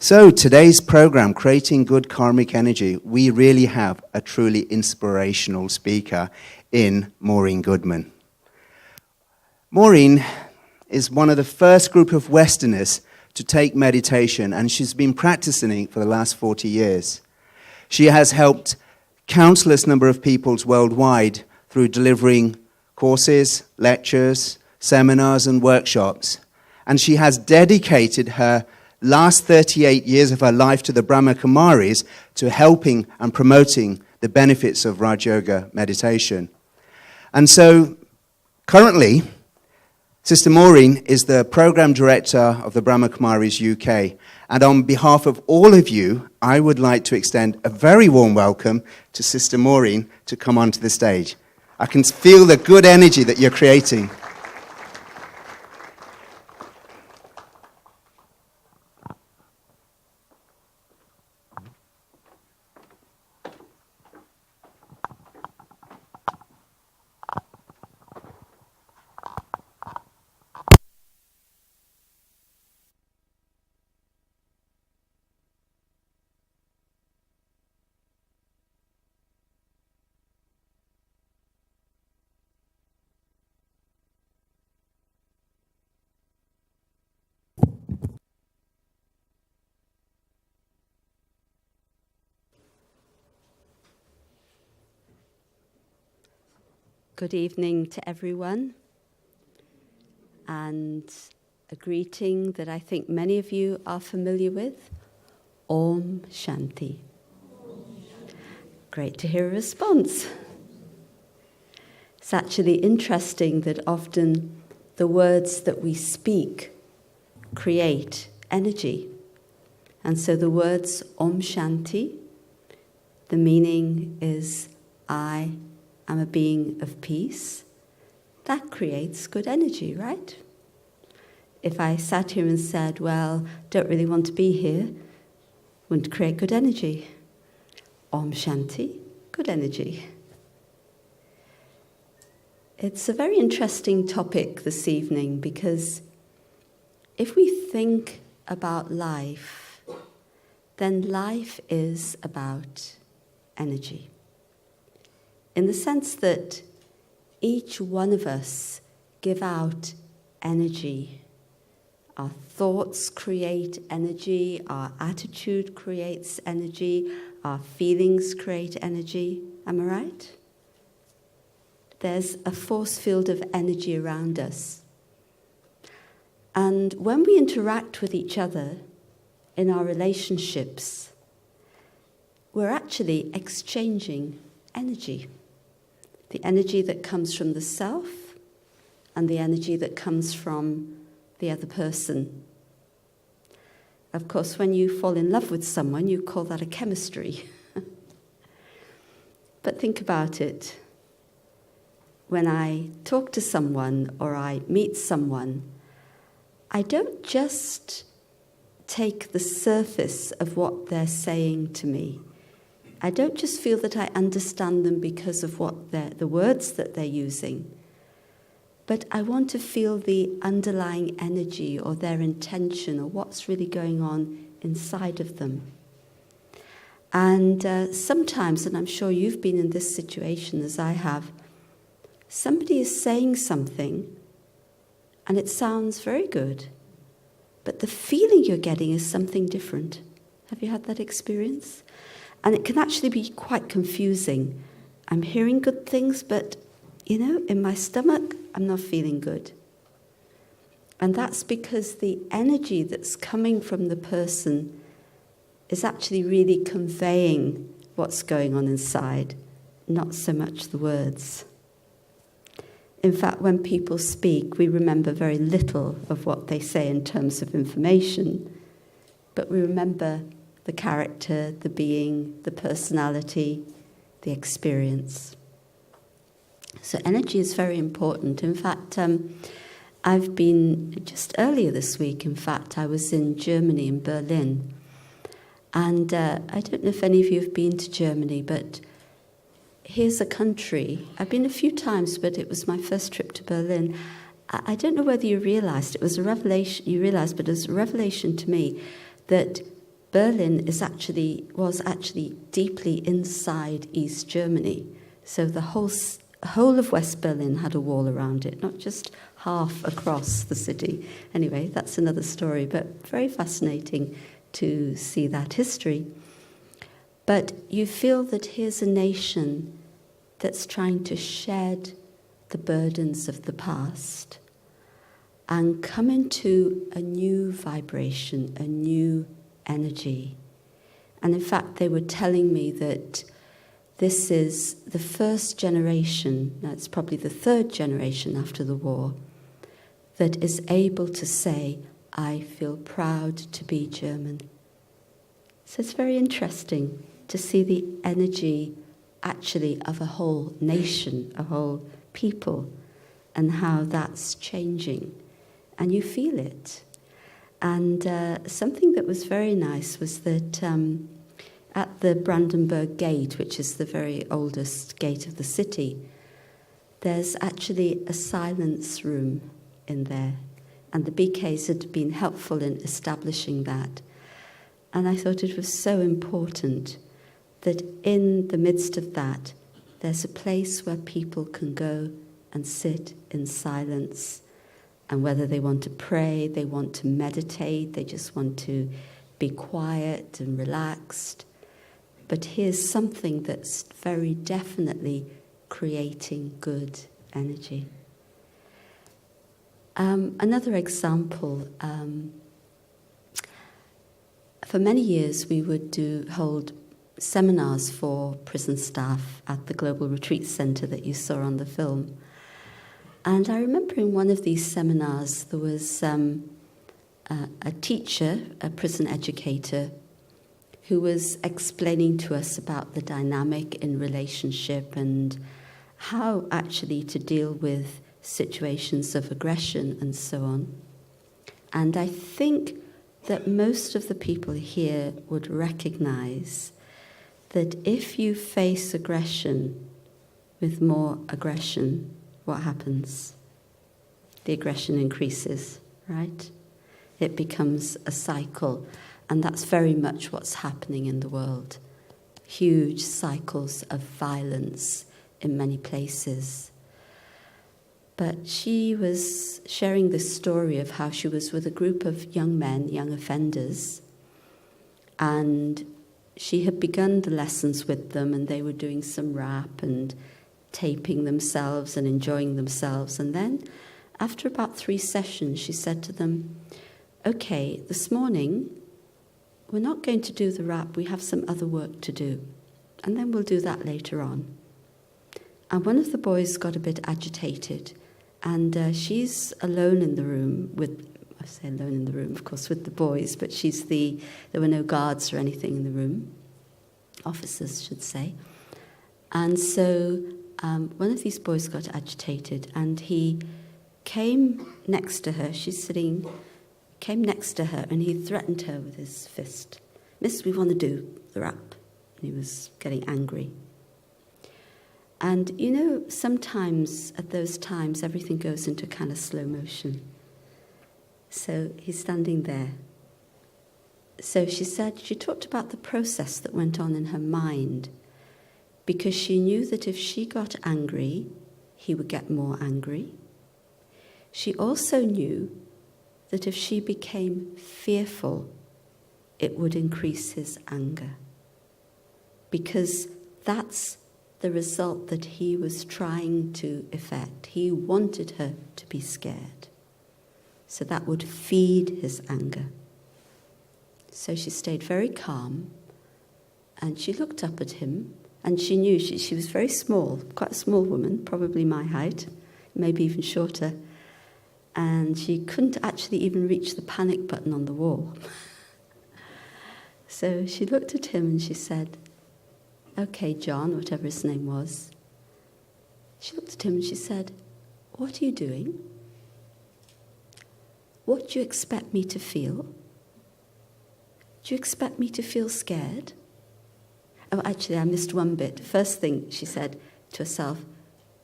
So today's program, Creating Good Karmic Energy, we really have a truly inspirational speaker in MAUREEN GOODMAN. MAUREEN is one of the first group of Westerners to take meditation, and she's been practicing it for the last 40 years. She has helped countless number of people worldwide through delivering courses, lectures, seminars, and workshops. And she has dedicated her last 38 years of her life to the Brahma Kumaris to helping and promoting the benefits of Raj Yoga meditation. And so currently, Sister MAUREEN is the program director of the Brahma Kumaris UK. And on behalf of all of you, I would like to extend a very warm welcome to Sister MAUREEN to come onto the stage. I can feel the good energy that you're creating. Good evening to everyone, and a greeting that I think many of you are familiar with, Om Shanti. Great to hear a response. It's actually interesting that often the words that we speak create energy. And so the words Om Shanti, the meaning is I am a being of peace. That creates good energy, right? If I sat here and said, well, don't really want to be here, wouldn't create good energy. Om Shanti, good energy. It's a very interesting topic this evening because if we think about life, then life is about energy. In the sense that each one of us give out energy. Our thoughts create energy, our attitude creates energy, our feelings create energy. Am I right? There's a force field of energy around us. And when we interact with each other in our relationships, we're actually exchanging energy. The energy that comes from the self and the energy that comes from the other person. Of course, when you fall in love with someone, you call that a chemistry. But think about it. When I talk to someone or I meet someone, I don't just take the surface of what they're saying to me. I don't just feel that I understand them because of the words that they're using, but I want to feel the underlying energy or their intention or what's really going on inside of them. And sometimes, and I'm sure you've been in this situation as I have, somebody is saying something and it sounds very good, but the feeling you're getting is something different. Have you had that experience? And it can actually be quite confusing. I'm hearing good things, but, in my stomach, I'm not feeling good. And that's because the energy that's coming from the person is actually really conveying what's going on inside, not so much the words. In fact, when people speak, we remember very little of what they say in terms of information, but we remember the character, the being, the personality, the experience. So energy is very important. In fact, I've been, just earlier this week, in fact, I was in Germany, in Berlin. And I don't know if any of you have been to Germany, but here's a country. I've been a few times, but it was my first trip to Berlin. I don't know whether you realized, it was a revelation, but it was a revelation to me that Berlin was actually deeply inside East Germany. So the whole of West Berlin had a wall around it, not just half across the city. Anyway, that's another story, but very fascinating to see that history. But you feel that here's a nation that's trying to shed the burdens of the past and come into a new vibration, a new energy. And in fact, they were telling me that this is the first generation, that's probably the third generation after the war, that is able to say, I feel proud to be German. So it's very interesting to see the energy actually of a whole nation, a whole people, and how that's changing. And you feel it. And something that was very nice was that at the Brandenburg Gate, which is the very oldest gate of the city, there's actually a silence room in there. And the BKs had been helpful in establishing that. And I thought it was so important that in the midst of that, there's a place where people can go and sit in silence. And whether they want to pray, they want to meditate, they just want to be quiet and relaxed. But here's something that's very definitely creating good energy. Another example, for many years we would hold seminars for prison staff at the Global Retreat Centre that you saw on the film. And I remember in one of these seminars there was a teacher, a prison educator, who was explaining to us about the dynamic in relationship and how actually to deal with situations of aggression and so on. And I think that most of the people here would recognize that if you face aggression with more aggression, what happens? The aggression increases, right? It becomes a cycle, and that's very much what's happening in the world. Huge cycles of violence in many places. But she was sharing this story of how she was with a group of young men, young offenders, and she had begun the lessons with them, and they were doing some rap and taping themselves and enjoying themselves. And then, after about 3 sessions, she said to them, okay, this morning, we're not going to do the rap, we have some other work to do. And then we'll do that later on. And one of the boys got a bit agitated, and she's alone in the room with, I say alone in the room, of course, with the boys, but there were no guards or anything in the room, officers should say. And so one of these boys got agitated, and he came next to her, came next to her, and he threatened her with his fist. Miss, we want to do the rap. And he was getting angry. And you know, sometimes at those times, everything goes into kind of slow motion. So he's standing there. So she talked about the process that went on in her mind, because she knew that if she got angry, he would get more angry. She also knew that if she became fearful, it would increase his anger, because that's the result that he was trying to effect. He wanted her to be scared. So that would feed his anger. So she stayed very calm, and she looked up at him, and she knew she was very small, quite a small woman, probably my height, maybe even shorter, and she couldn't actually even reach the panic button on the wall. So she looked at him and she said, okay, John, whatever his name was. She looked at him and she said, what are you doing? What do you expect me to feel? Do you expect me to feel scared? Oh, actually, I missed one bit. First thing she said to herself,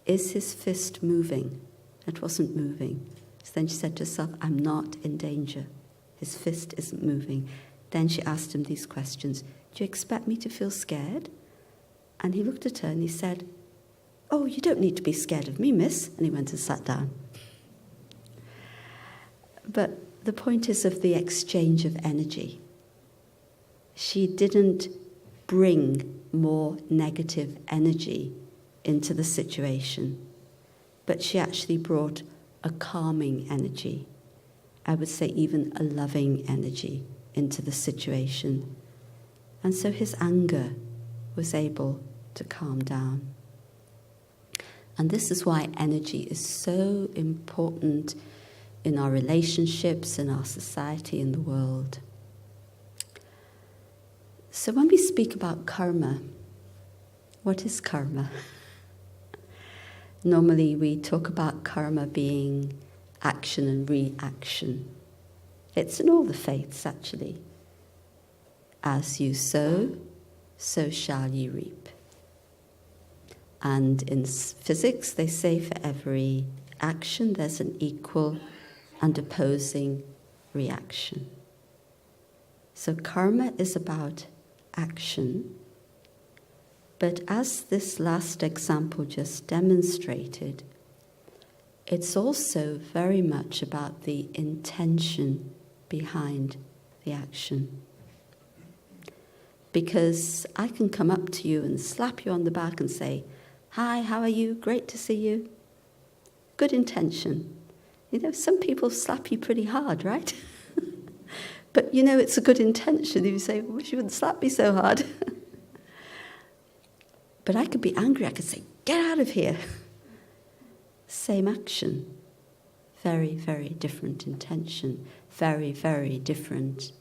is his fist moving? It wasn't moving. So then she said to herself, I'm not in danger. His fist isn't moving. Then she asked him these questions. Do you expect me to feel scared? And he looked at her and he said, oh, you don't need to be scared of me, miss. And he went and sat down. But the point is of the exchange of energy. She didn't bring more negative energy into the situation, but she actually brought a calming energy. I would say even a loving energy into the situation. And so his anger was able to calm down. And this is why energy is so important in our relationships, in our society, in the world. So when we speak about karma, what is karma? Normally we talk about karma being action and reaction. It's in all the faiths, actually. As you sow, so shall you reap. And in physics, they say for every action, there's an equal and opposing reaction. So karma is about action. But as this last example just demonstrated, it's also very much about the intention behind the action. Because I can come up to you and slap you on the back and say, hi, how are you? Great to see you. Good intention. You know, some people slap you pretty hard, right? But you know, it's a good intention. You say, I wish you wouldn't slap me so hard. But I could be angry. I could say, get out of here. Same action. Very, very different intention. Very, very different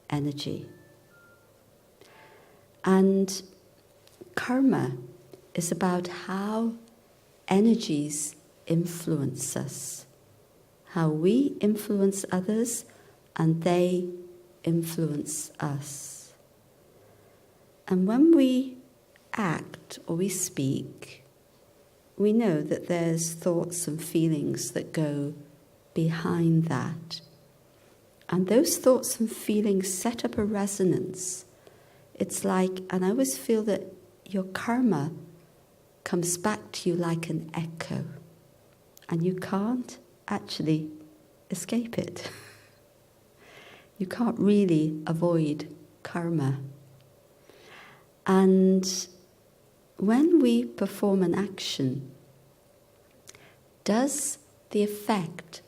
energy. And karma is about how energies influence us, how we influence others and they influence us. And when we act or we speak, we know that there's thoughts and feelings that go behind that. And those thoughts and feelings set up a resonance. It's like, and I always feel that your karma comes back to you like an echo, and you can't actually escape it. You can't really avoid karma. And when we perform an action, does the effect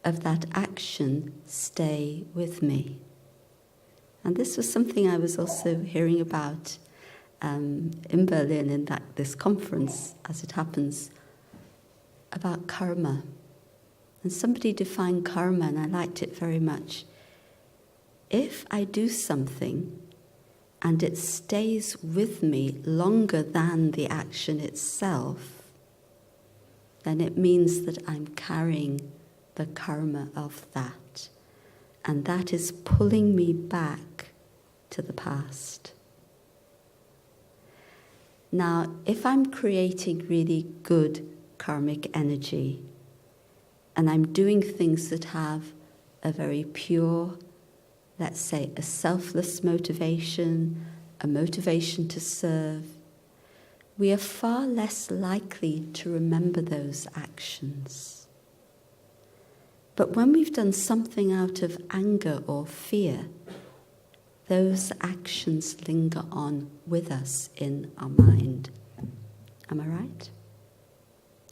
of that action stay with me? And this was something I was also hearing about in Berlin in this conference, as it happens, about karma. And somebody defined karma, and I liked it very much. If I do something and it stays with me longer than the action itself, then it means that I'm carrying the karma of that. And that is pulling me back to the past. Now, if I'm creating really good karmic energy, and I'm doing things that have a very pure, let's say, a selfless motivation, a motivation to serve, we are far less likely to remember those actions. But when we've done something out of anger or fear, those actions linger on with us in our mind. Am I right?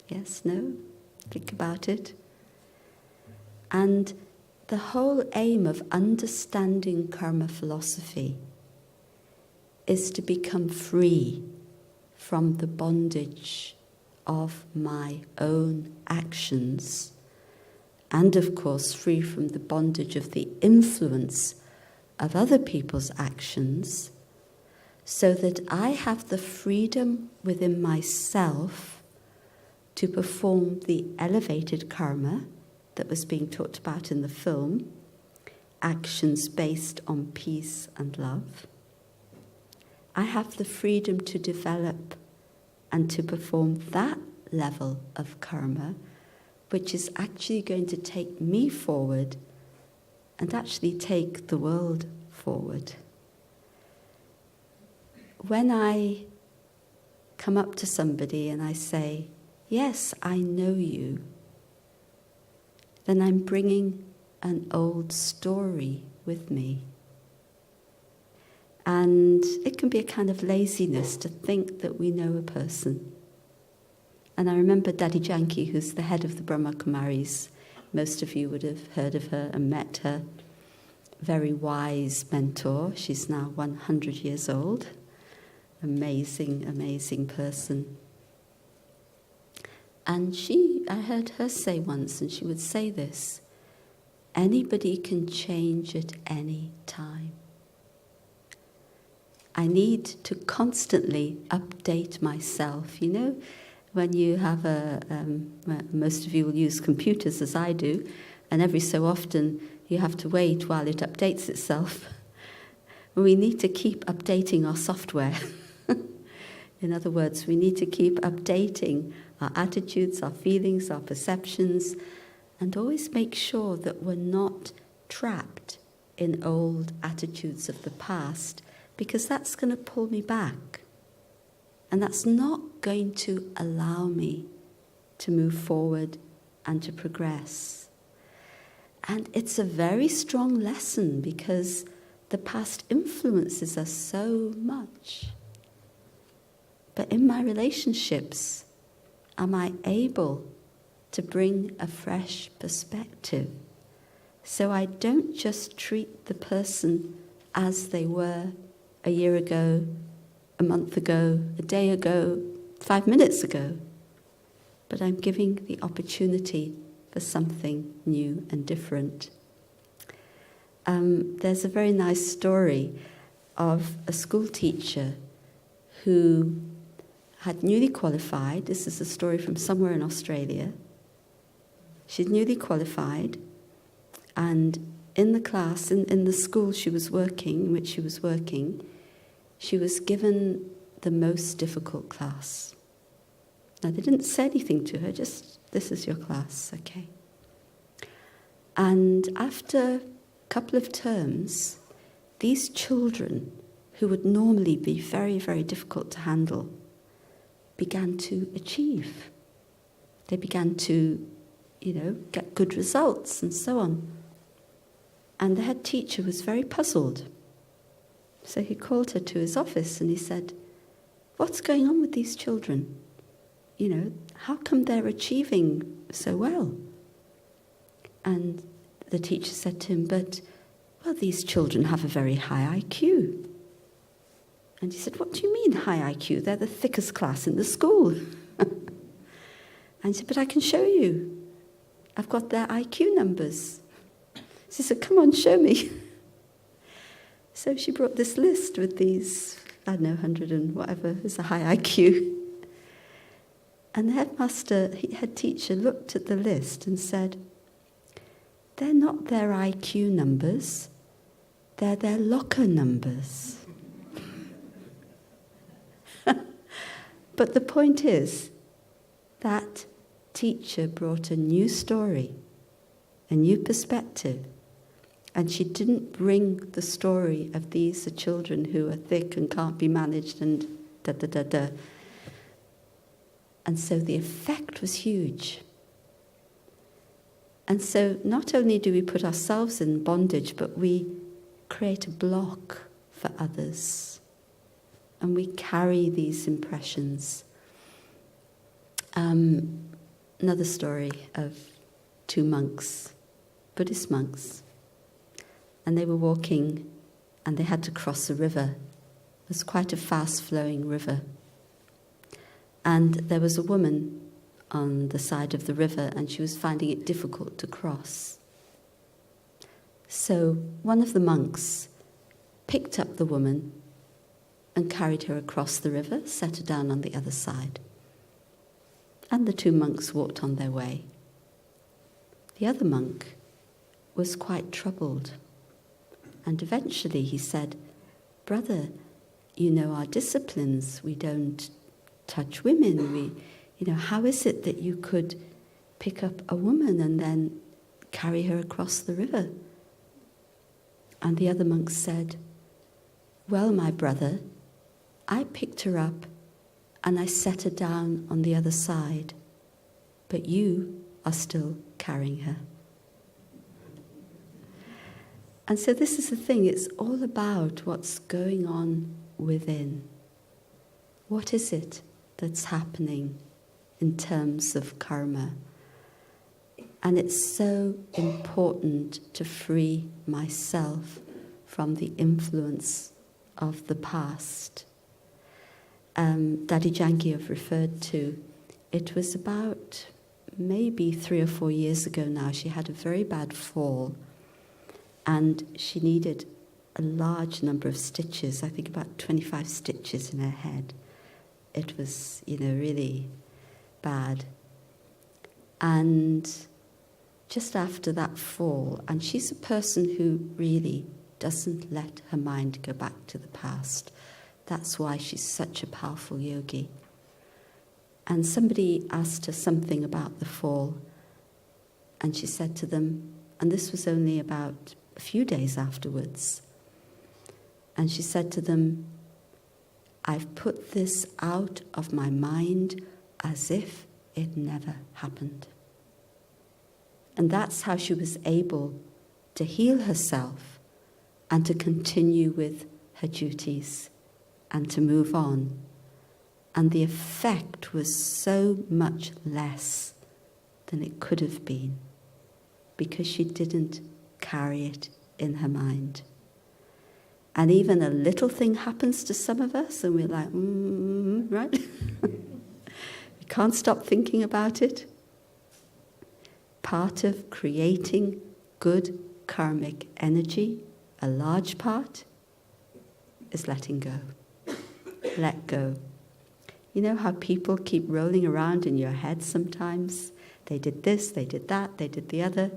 Yes? No? Think about it. And the whole aim of understanding karma philosophy is to become free from the bondage of my own actions, and of course free from the bondage of the influence of other people's actions, so that I have the freedom within myself to perform the elevated karma that was being talked about in the film, actions based on peace and love. I have the freedom to develop and to perform that level of karma, which is actually going to take me forward and actually take the world forward. When I come up to somebody and I say, yes, I know you, then I'm bringing an old story with me. And it can be a kind of laziness to think that we know a person. And I remember Daddy Janki, who's the head of the Brahma Kumaris. Most of you would have heard of her and met her. Very wise mentor. She's now 100 years old. Amazing, amazing person. And I heard her say once, and she would say this, anybody can change at any time. I need to constantly update myself. You know, when you have most of you will use computers as I do, and every so often you have to wait while it updates itself. We need to keep updating our software. In other words, we need to keep updating our attitudes, our feelings, our perceptions, and always make sure that we're not trapped in old attitudes of the past, because that's going to pull me back. And that's not going to allow me to move forward and to progress. And it's a very strong lesson because the past influences us so much. But in my relationships, am I able to bring a fresh perspective so I don't just treat the person as they were a year ago, a month ago, a day ago, 5 minutes ago, but I'm giving the opportunity for something new and different. There's a very nice story of a school teacher who had newly qualified. This is a story from somewhere in Australia. She's newly qualified, and in the class, in the school she was working, in which she was working, she was given the most difficult class. Now, they didn't say anything to her, just, this is your class, okay. And after a couple of terms, these children, who would normally be very, very difficult to handle, began to achieve. They began to, get good results and so on. And the head teacher was very puzzled. So he called her to his office and he said, what's going on with these children? How come they're achieving so well? And the teacher said to him, well, these children have a very high IQ. And he said, what do you mean high IQ? They're the thickest class in the school. And he said, but I can show you. I've got their IQ numbers. She said, come on, show me. So she brought this list with these, 100 and whatever is a high IQ. And the head teacher looked at the list and said, they're not their IQ numbers, they're their locker numbers. But the point is, that teacher brought a new story, a new perspective, and she didn't bring the story of these are children who are thick and can't be managed and da-da-da-da. And so the effect was huge. And so not only do we put ourselves in bondage, but we create a block for others. And we carry these impressions. Another story of 2 monks, Buddhist monks. And they were walking and they had to cross a river. It was quite a fast-flowing river. And there was a woman on the side of the river and she was finding it difficult to cross. So one of the monks picked up the woman and carried her across the river, set her down on the other side. And the 2 monks walked on their way. The other monk was quite troubled. And eventually he said, brother, our disciplines, we don't touch women. How is it that you could pick up a woman and then carry her across the river? And the other monk said, well, my brother, I picked her up and I set her down on the other side, but you are still carrying her. And so this is the thing, it's all about what's going on within. What is it that's happening in terms of karma? And it's so important to free myself from the influence of the past. Daddy Janki have referred to, it was about maybe 3 or 4 years ago now, she had a very bad fall and she needed a large number of stitches, I think about 25 stitches in her head. It was, really bad. And just after that fall, and she's a person who really doesn't let her mind go back to the past. That's why she's such a powerful yogi. And somebody asked her something about the fall, and she said to them, and this was only about a few days afterwards, and she said to them, I've put this out of my mind as if it never happened. And that's how she was able to heal herself and to continue with her duties and to move on. And the effect was so much less than it could have been because she didn't carry it in her mind. And even a little thing happens to some of us and we're like, right? We can't stop thinking about it. Part of creating good karmic energy, a large part, is letting go. Let go. You know how people keep rolling around in your head sometimes? They did this, they did that, they did the other.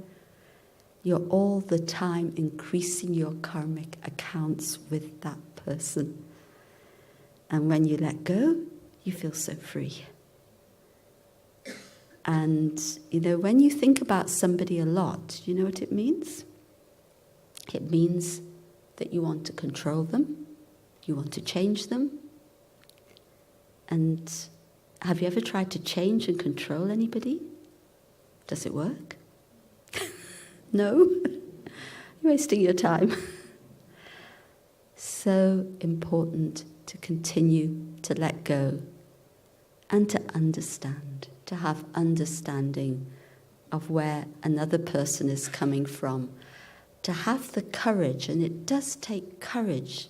You're all the time increasing your karmic accounts with that person. And when you let go, you feel so free. And, when you think about somebody a lot, you know what it means? It means that you want to control them, you want to change them. And have you ever tried to change and control anybody? Does it work? No? You're wasting your time. So important to continue to let go and to understand, to have understanding of where another person is coming from, to have the courage, and it does take courage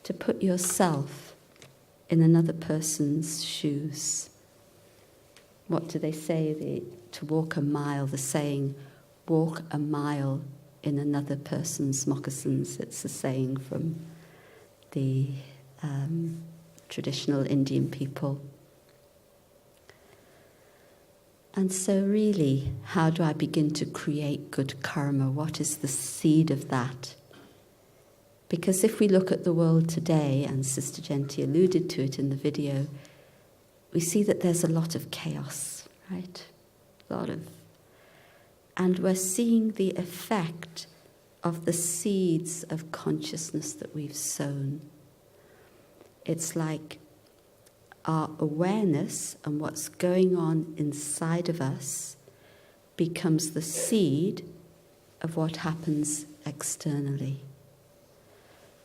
to put yourself in another person's shoes. What do they say? To walk a mile, the saying, walk a mile in another person's moccasins. It's a saying from the traditional Indian people. And so really, how do I begin to create good karma? What is the seed of that? Because if we look at the world today, and Sister Genti alluded to it in the video, we see that there's a lot of chaos, right? And we're seeing the effect of the seeds of consciousness that we've sown. It's like our awareness and what's going on inside of us becomes the seed of what happens externally.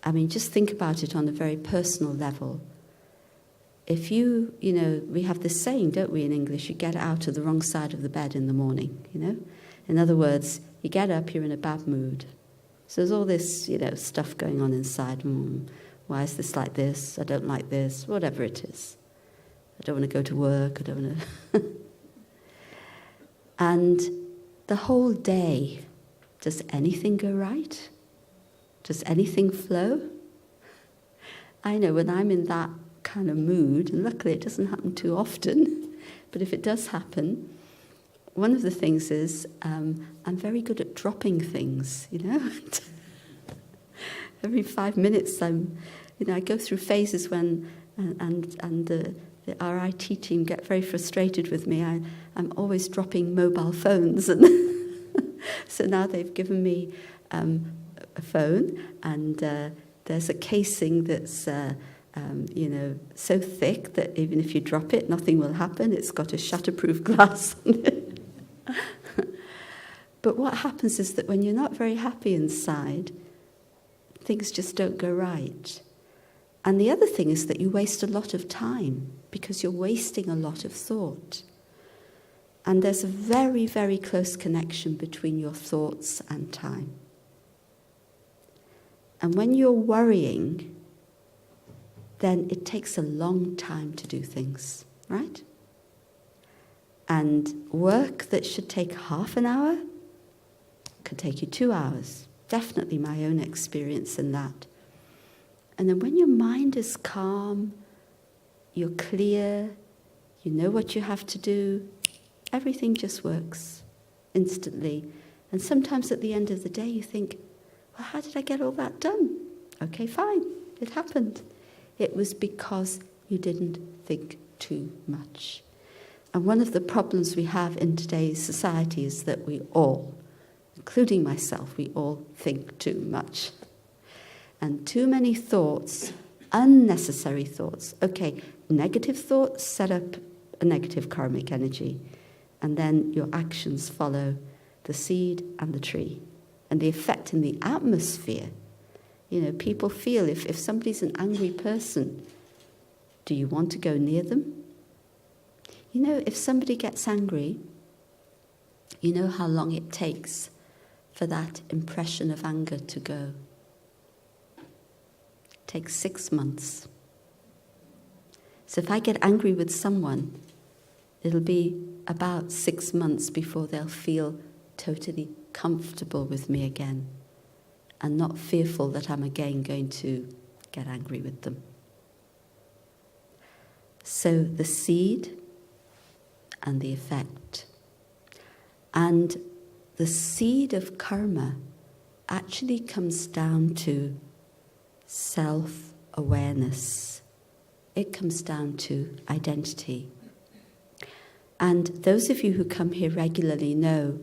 I mean, just think about it on a very personal level. If you we have this saying, don't we, in English, you get out of the wrong side of the bed in the morning, In other words, you get up, you're in a bad mood. So there's all this, stuff going on inside. Why is this like this? I don't like this, whatever it is. I don't want to go to work, I don't want to... And the whole day, does anything go right? Does anything flow? I know when I'm in that kind of mood, and luckily it doesn't happen too often, but if it does happen, one of the things is I'm very good at dropping things, Every 5 minutes I go through phases when, and the RIT team get very frustrated with me. I'm always dropping mobile phones, and so now they've given me a a phone, and there's a casing that's so thick that even if you drop it, nothing will happen. It's got a shatterproof glass on it. But what happens is that when you're not very happy inside, things just don't go right. And the other thing is that you waste a lot of time because you're wasting a lot of thought. And there's a very, very close connection between your thoughts and time. And when you're worrying, then it takes a long time to do things, right? And work that should take half an hour could take you 2 hours. Definitely my own experience in that. And then when your mind is calm, you're clear, you know what you have to do, everything just works instantly. And sometimes at the end of the day you think, well, how did I get all that done? Okay, fine, it happened. It was because you didn't think too much. And one of the problems we have in today's society is that we all, including myself, we all think too much. And too many thoughts, unnecessary thoughts. Okay, negative thoughts set up a negative karmic energy. And then your actions follow the seed and the tree. And the effect in the atmosphere, people feel if somebody's an angry person, do you want to go near them? If somebody gets angry, you know how long it takes for that impression of anger to go. It takes 6 months. So if I get angry with someone, it'll be about 6 months before they'll feel totally comfortable with me again and not fearful that I'm again going to get angry with them. So the seed and the effect. And the seed of karma actually comes down to self-awareness. It comes down to identity. And those of you who come here regularly know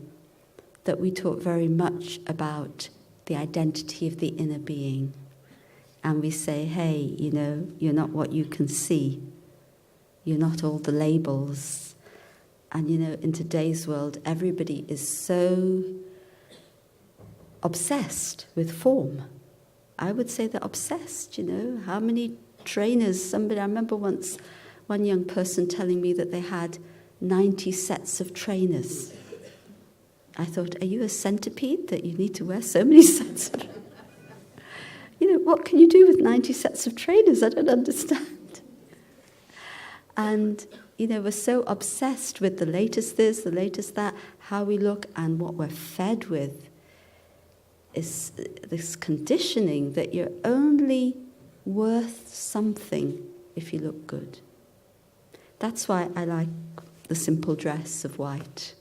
that we talk very much about the identity of the inner being. And we say, hey, you're not what you can see. You're not all the labels. And, in today's world, everybody is so obsessed with form. I would say they're obsessed, How many trainers, I remember once one young person telling me that they had 90 sets of trainers. I thought, are you a centipede that you need to wear so many sets of... what can you do with 90 sets of trainers? I don't understand. And, we're so obsessed with the latest this, the latest that, how we look, and what we're fed with is this conditioning that you're only worth something if you look good. That's why I like the simple dress of white.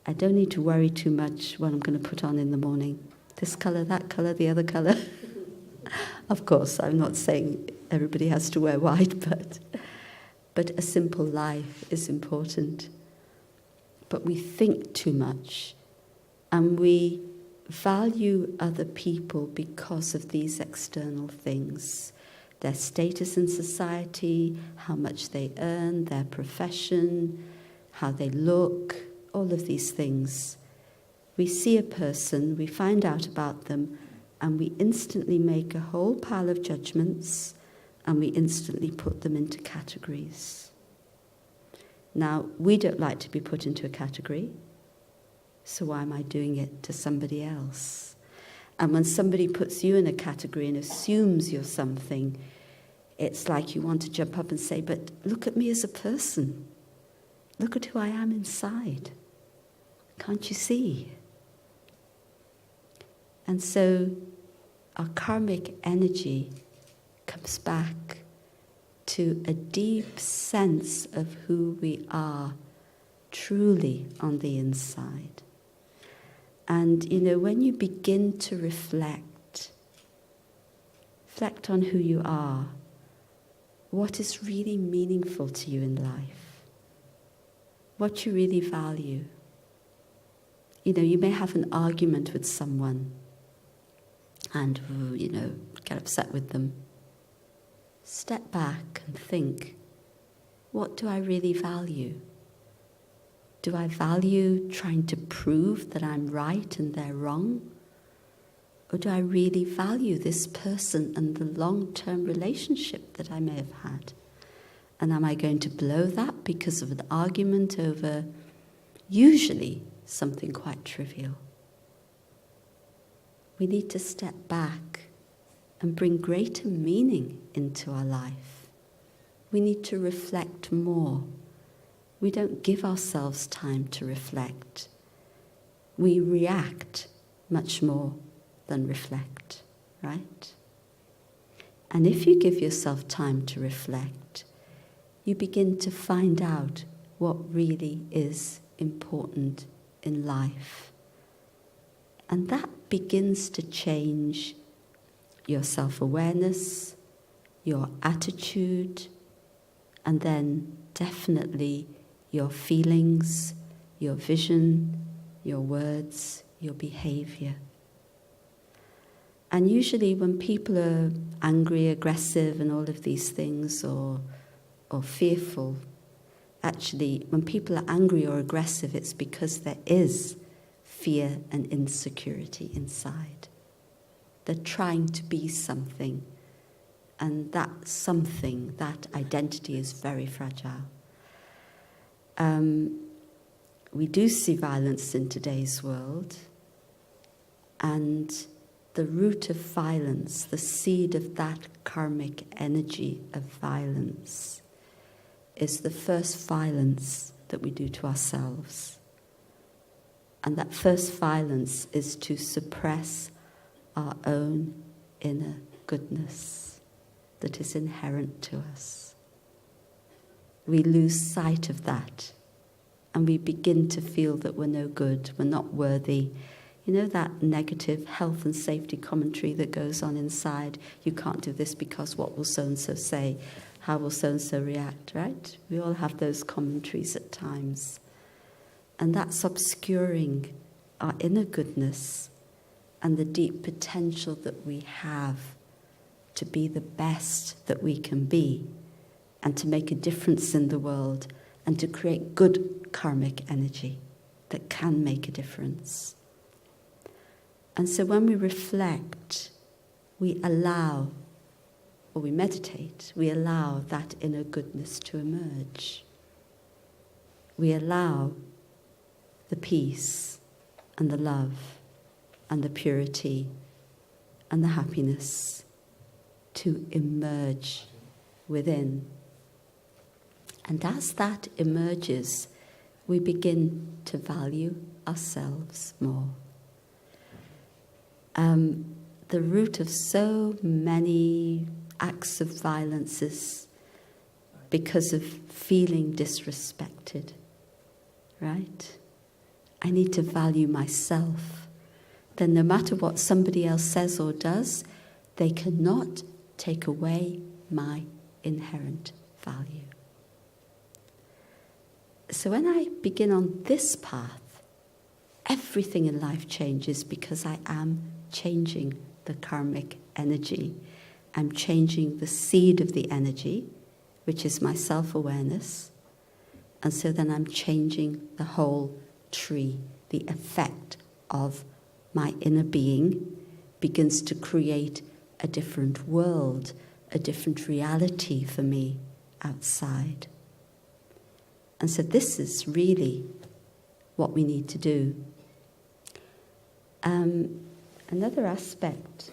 I don't need to worry too much what I'm going to put on in the morning. This colour, that colour, the other colour. Of course, I'm not saying everybody has to wear white, but a simple life is important. But we think too much, and we value other people because of these external things. Their status in society, how much they earn, their profession, how they look, all of these things. We see a person, we find out about them, and we instantly make a whole pile of judgments, and we instantly put them into categories. Now, we don't like to be put into a category, so why am I doing it to somebody else? And when somebody puts you in a category and assumes you're something, it's like you want to jump up and say, but look at me as a person. Look at who I am inside. Can't you see? And so our karmic energy comes back to a deep sense of who we are truly on the inside. And, when you begin to reflect on who you are, what is really meaningful to you in life, what you really value. You may have an argument with someone, and, get upset with them. Step back and think, what do I really value? Do I value trying to prove that I'm right and they're wrong? Or do I really value this person and the long-term relationship that I may have had? And am I going to blow that because of an argument over usually something quite trivial? We need to step back and bring greater meaning into our life. We need to reflect more. We don't give ourselves time to reflect. We react much more than reflect, right? And if you give yourself time to reflect, you begin to find out what really is important in life. And that begins to change your self-awareness, your attitude, and then definitely your feelings, your vision, your words, your behavior. And usually when people are angry, aggressive, and all of these things, or fearful, actually, when people are angry or aggressive, it's because there is fear and insecurity inside. They're trying to be something, and that something, that identity is very fragile. We do see violence in today's world, and the root of violence, the seed of that karmic energy of violence, is the first violence that we do to ourselves. And that first violence is to suppress our own inner goodness that is inherent to us. We lose sight of that, and we begin to feel that we're no good, we're not worthy. You know that negative health and safety commentary that goes on inside? You can't do this because what will so-and-so say? How will so-and-so react, right? We all have those commentaries at times. And that's obscuring our inner goodness and the deep potential that we have to be the best that we can be and to make a difference in the world and to create good karmic energy that can make a difference. And so when we reflect, we allow, or we meditate, we allow that inner goodness to emerge. We allow the peace and the love and the purity and the happiness to emerge within. And as that emerges, we begin to value ourselves more. The root of so many acts of violence is because of feeling disrespected, right? I need to value myself. Then no matter what somebody else says or does, they cannot take away my inherent value. So when I begin on this path, everything in life changes because I am changing the karmic energy. I'm changing the seed of the energy, which is my self-awareness. And so then I'm changing the whole tree. The effect of my inner being begins to create a different world, a different reality for me outside. And so this is really what we need to do. Another aspect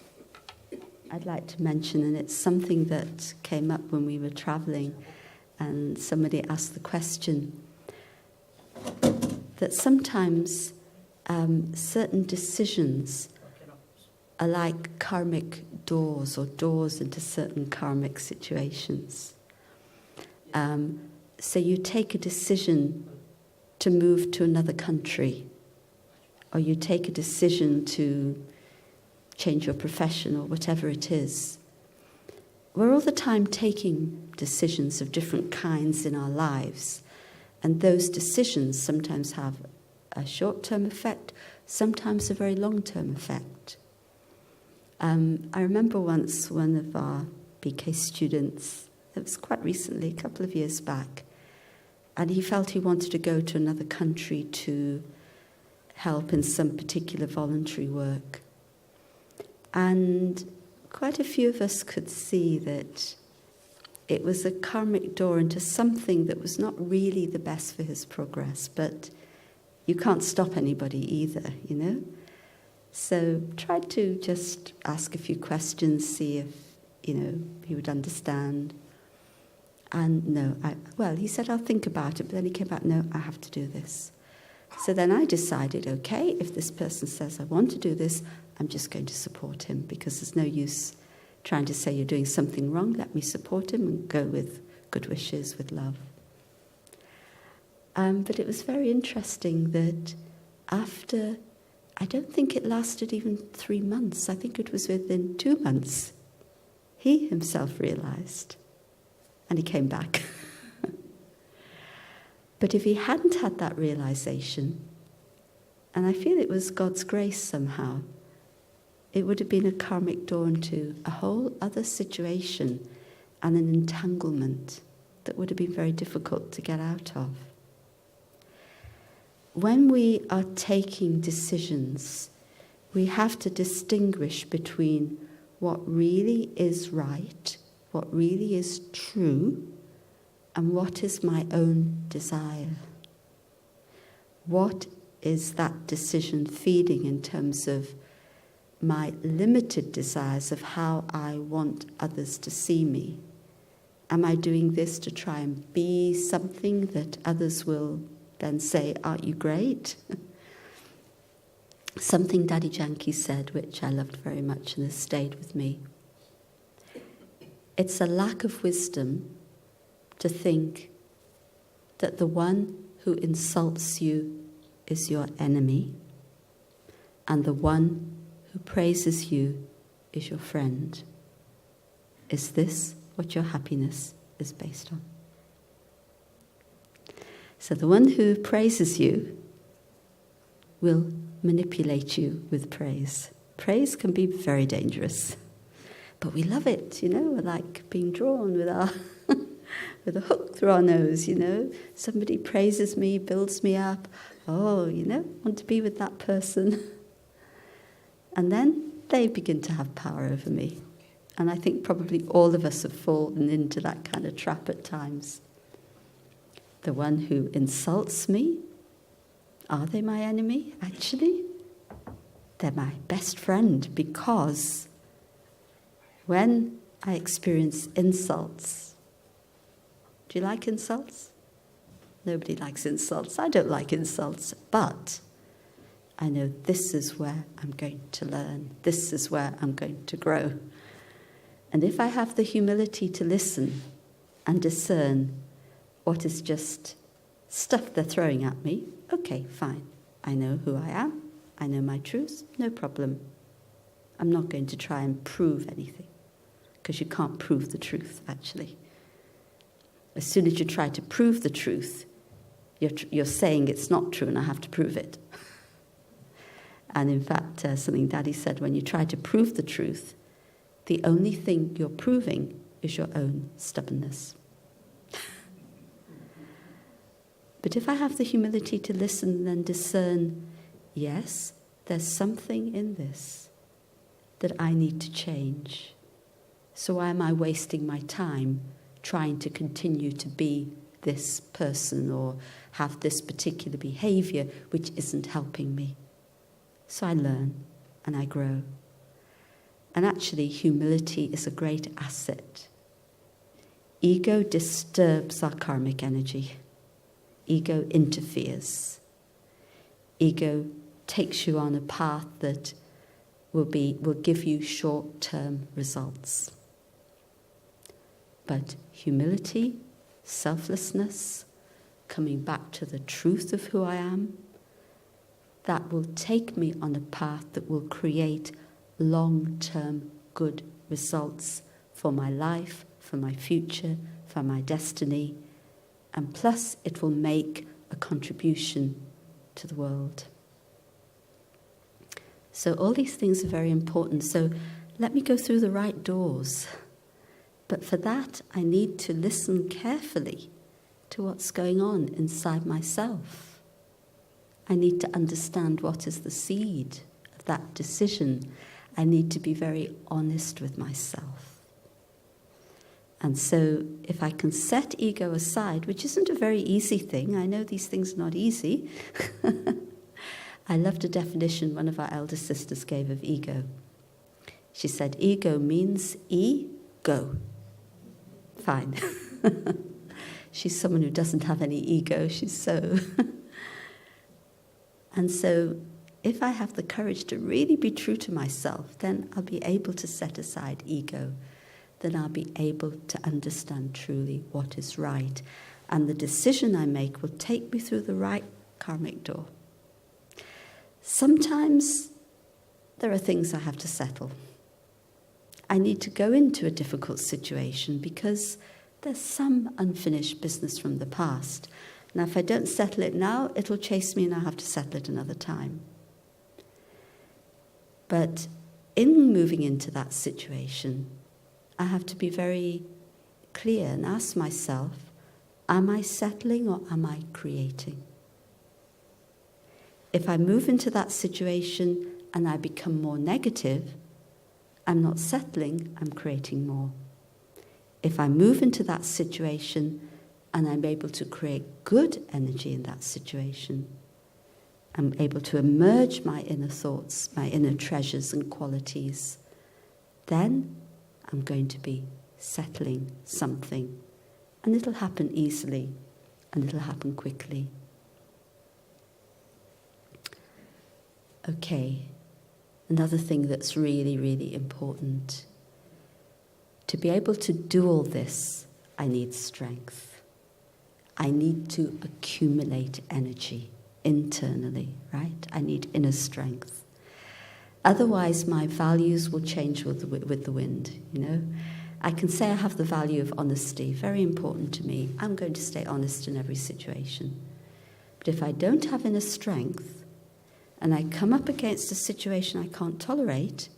I'd like to mention, and it's something that came up when we were traveling, and somebody asked the question, that sometimes certain decisions are like karmic doors, or doors into certain karmic situations. So you take a decision to move to another country, or you take a decision to change your profession, or whatever it is. We're all the time taking decisions of different kinds in our lives, and those decisions sometimes have a short-term effect, sometimes a very long-term effect. I remember once one of our BK students, it was quite recently, a couple of years back, and he felt he wanted to go to another country to help in some particular voluntary work. And quite a few of us could see that it was a karmic door into something that was not really the best for his progress, but you can't stop anybody either, you know? So tried to just ask a few questions, see if, you know, he would understand. And no, he said, I'll think about it, but then he came back, no, I have to do this. So then I decided, okay, if this person says I want to do this, I'm just going to support him, because there's no use trying to say you're doing something wrong. Let me support him and go with good wishes, with love. But it was very interesting that after, I don't think it lasted even 3 months, I think it was within 2 months, he himself realized, and he came back. But if he hadn't had that realization, and I feel it was God's grace somehow, it would have been a karmic door into a whole other situation and an entanglement that would have been very difficult to get out of. When we are taking decisions, we have to distinguish between what really is right, what really is true, and what is my own desire. What is that decision feeding in terms of my limited desires of how I want others to see me? Am I doing this to try and be something that others will then say, aren't you great? Something Daddy Janki said, which I loved very much and has stayed with me. It's a lack of wisdom to think that the one who insults you is your enemy, and the one who praises you is your friend. Is this what your happiness is based on? So the one who praises you will manipulate you with praise. Praise can be very dangerous, but we love it, you know. We're like being drawn with our with a hook through our nose, you know. Somebody praises me, builds me up. Oh, you know, want to be with that person. And then they begin to have power over me. And I think probably all of us have fallen into that kind of trap at times. The one who insults me, are they my enemy? Actually, they're my best friend, because when I experience insults, do you like insults? Nobody likes insults. I don't like insults, but I know this is where I'm going to learn. This is where I'm going to grow. And if I have the humility to listen and discern what is just stuff they're throwing at me, okay, fine. I know who I am. I know my truth. No problem. I'm not going to try and prove anything, because you can't prove the truth, actually. As soon as you try to prove the truth, you're saying it's not true and I have to prove it. And in fact, something Daddy said, when you try to prove the truth, the only thing you're proving is your own stubbornness. But if I have the humility to listen and discern, yes, there's something in this that I need to change. So why am I wasting my time trying to continue to be this person or have this particular behavior which isn't helping me? So I learn and I grow. And actually, humility is a great asset. Ego disturbs our karmic energy. Ego interferes. Ego takes you on a path that will give you short-term results. But humility, selflessness, coming back to the truth of who I am, that will take me on a path that will create long-term good results for my life, for my future, for my destiny, and plus it will make a contribution to the world. So all these things are very important. So let me go through the right doors. But for that, I need to listen carefully to what's going on inside myself. I need to understand what is the seed of that decision. I need to be very honest with myself. And so if I can set ego aside, which isn't a very easy thing, I know these things are not easy. I loved a definition one of our elder sisters gave of ego. She said, ego means go. Fine. She's someone who doesn't have any ego. She's so. And so if I have the courage to really be true to myself, then I'll be able to set aside ego. Then I'll be able to understand truly what is right. And the decision I make will take me through the right karmic door. Sometimes there are things I have to settle. I need to go into a difficult situation because there's some unfinished business from the past. Now, if I don't settle it now, it'll chase me and I'll have to settle it another time. But in moving into that situation, I have to be very clear and ask myself, am I settling or am I creating? If I move into that situation and I become more negative, I'm not settling, I'm creating more. If I move into that situation and I'm able to create good energy in that situation, I'm able to emerge my inner thoughts, my inner treasures and qualities, then I'm going to be settling something. And it'll happen easily, and it'll happen quickly. Okay, another thing that's really, really important. To be able to do all this, I need strength. I need to accumulate energy internally, right? I need inner strength. Otherwise, my values will change with the wind, you know? I can say I have the value of honesty, very important to me. I'm going to stay honest in every situation. But if I don't have inner strength, and I come up against a situation I can't tolerate,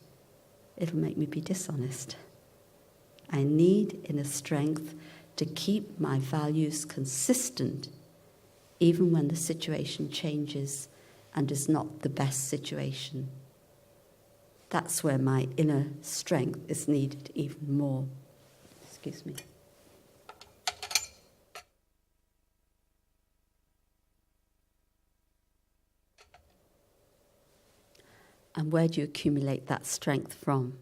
it'll make me be dishonest. I need inner strength to keep my values consistent, even when the situation changes and is not the best situation. That's where my inner strength is needed even more. Excuse me. And where do you accumulate that strength from?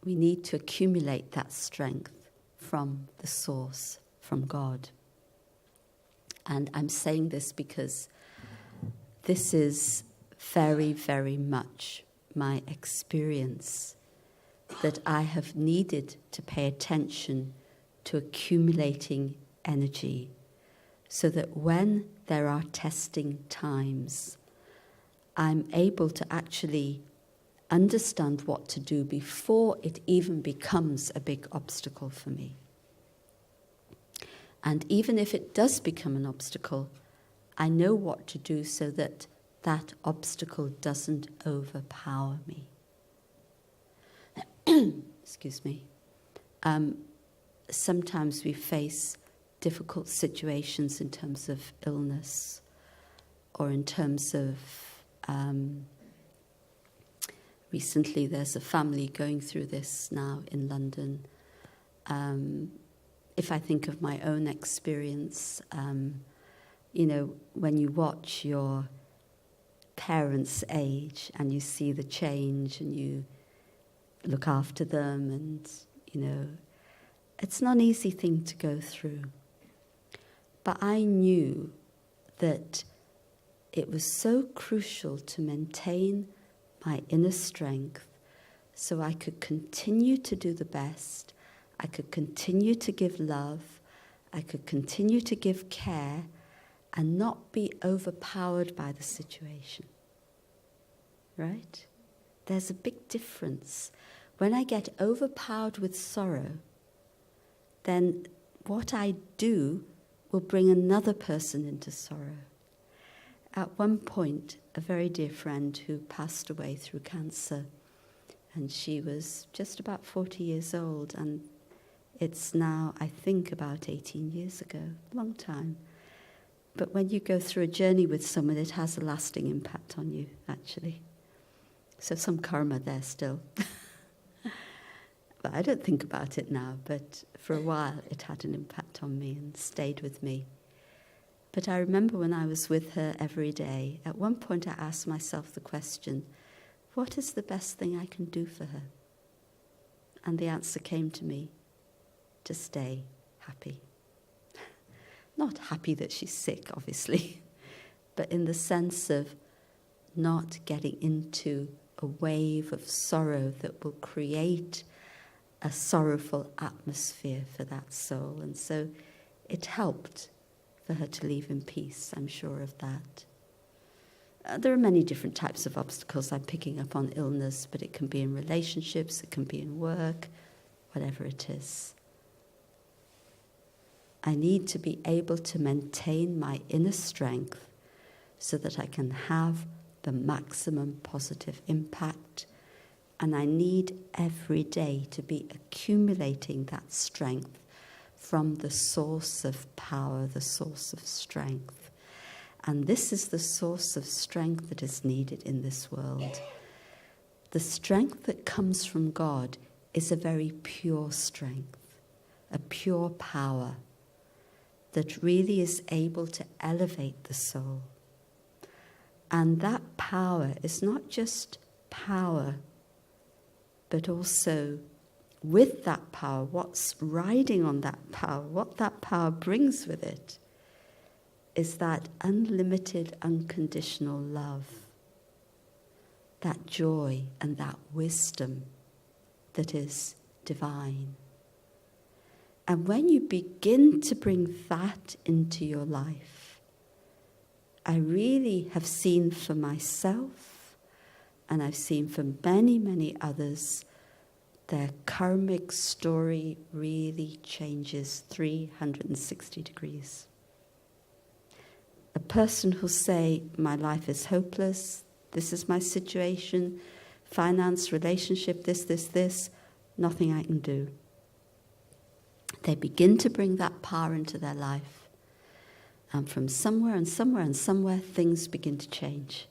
We need to accumulate that strength from the source, from God. And I'm saying this because this is very, very much my experience, that I have needed to pay attention to accumulating energy so that when there are testing times, I'm able to actually understand what to do before it even becomes a big obstacle for me. And even if it does become an obstacle, I know what to do so that that obstacle doesn't overpower me. Excuse me. Sometimes we face difficult situations in terms of illness or in terms of recently there's a family going through this now in London. If I think of my own experience, you know, when you watch your parents age and you see the change and you look after them, and you know, it's not an easy thing to go through. But I knew that it was so crucial to maintain my inner strength so I could continue to do the best, I could continue to give love, I could continue to give care and not be overpowered by the situation. Right? There's a big difference. When I get overpowered with sorrow, then what I do will bring another person into sorrow. At one point, a very dear friend who passed away through cancer, And she was just about 40 years old, and it's now, I think, about 18 years ago, long time. But when you go through a journey with someone, it has a lasting impact on you, actually. So some karma there still. But I don't think about it now, but for a while it had an impact on me and stayed with me. But I remember when I was with her every day, at one point I asked myself the question, what is the best thing I can do for her? And the answer came to me, to stay happy. Not happy that she's sick, obviously, but in the sense of not getting into a wave of sorrow that will create a sorrowful atmosphere for that soul. And so it helped for her to leave in peace, I'm sure of that. There are many different types of obstacles. I'm picking up on illness, but it can be in relationships, it can be in work, whatever it is. I need to be able to maintain my inner strength so that I can have the maximum positive impact. And I need every day to be accumulating that strength from the source of power, the source of strength. And this is the source of strength that is needed in this world. The strength that comes from God is a very pure strength, a pure power that really is able to elevate the soul. And that power is not just power, but also with that power, what's riding on that power, what that power brings with it, is that unlimited, unconditional love, that joy and that wisdom that is divine. And when you begin to bring that into your life, I really have seen for myself, and I've seen for many, many others, their karmic story really changes 360 degrees. A person who'll say, my life is hopeless, this is my situation, finance, relationship, this, nothing I can do. They begin to bring that power into their life. And from somewhere, things begin to change.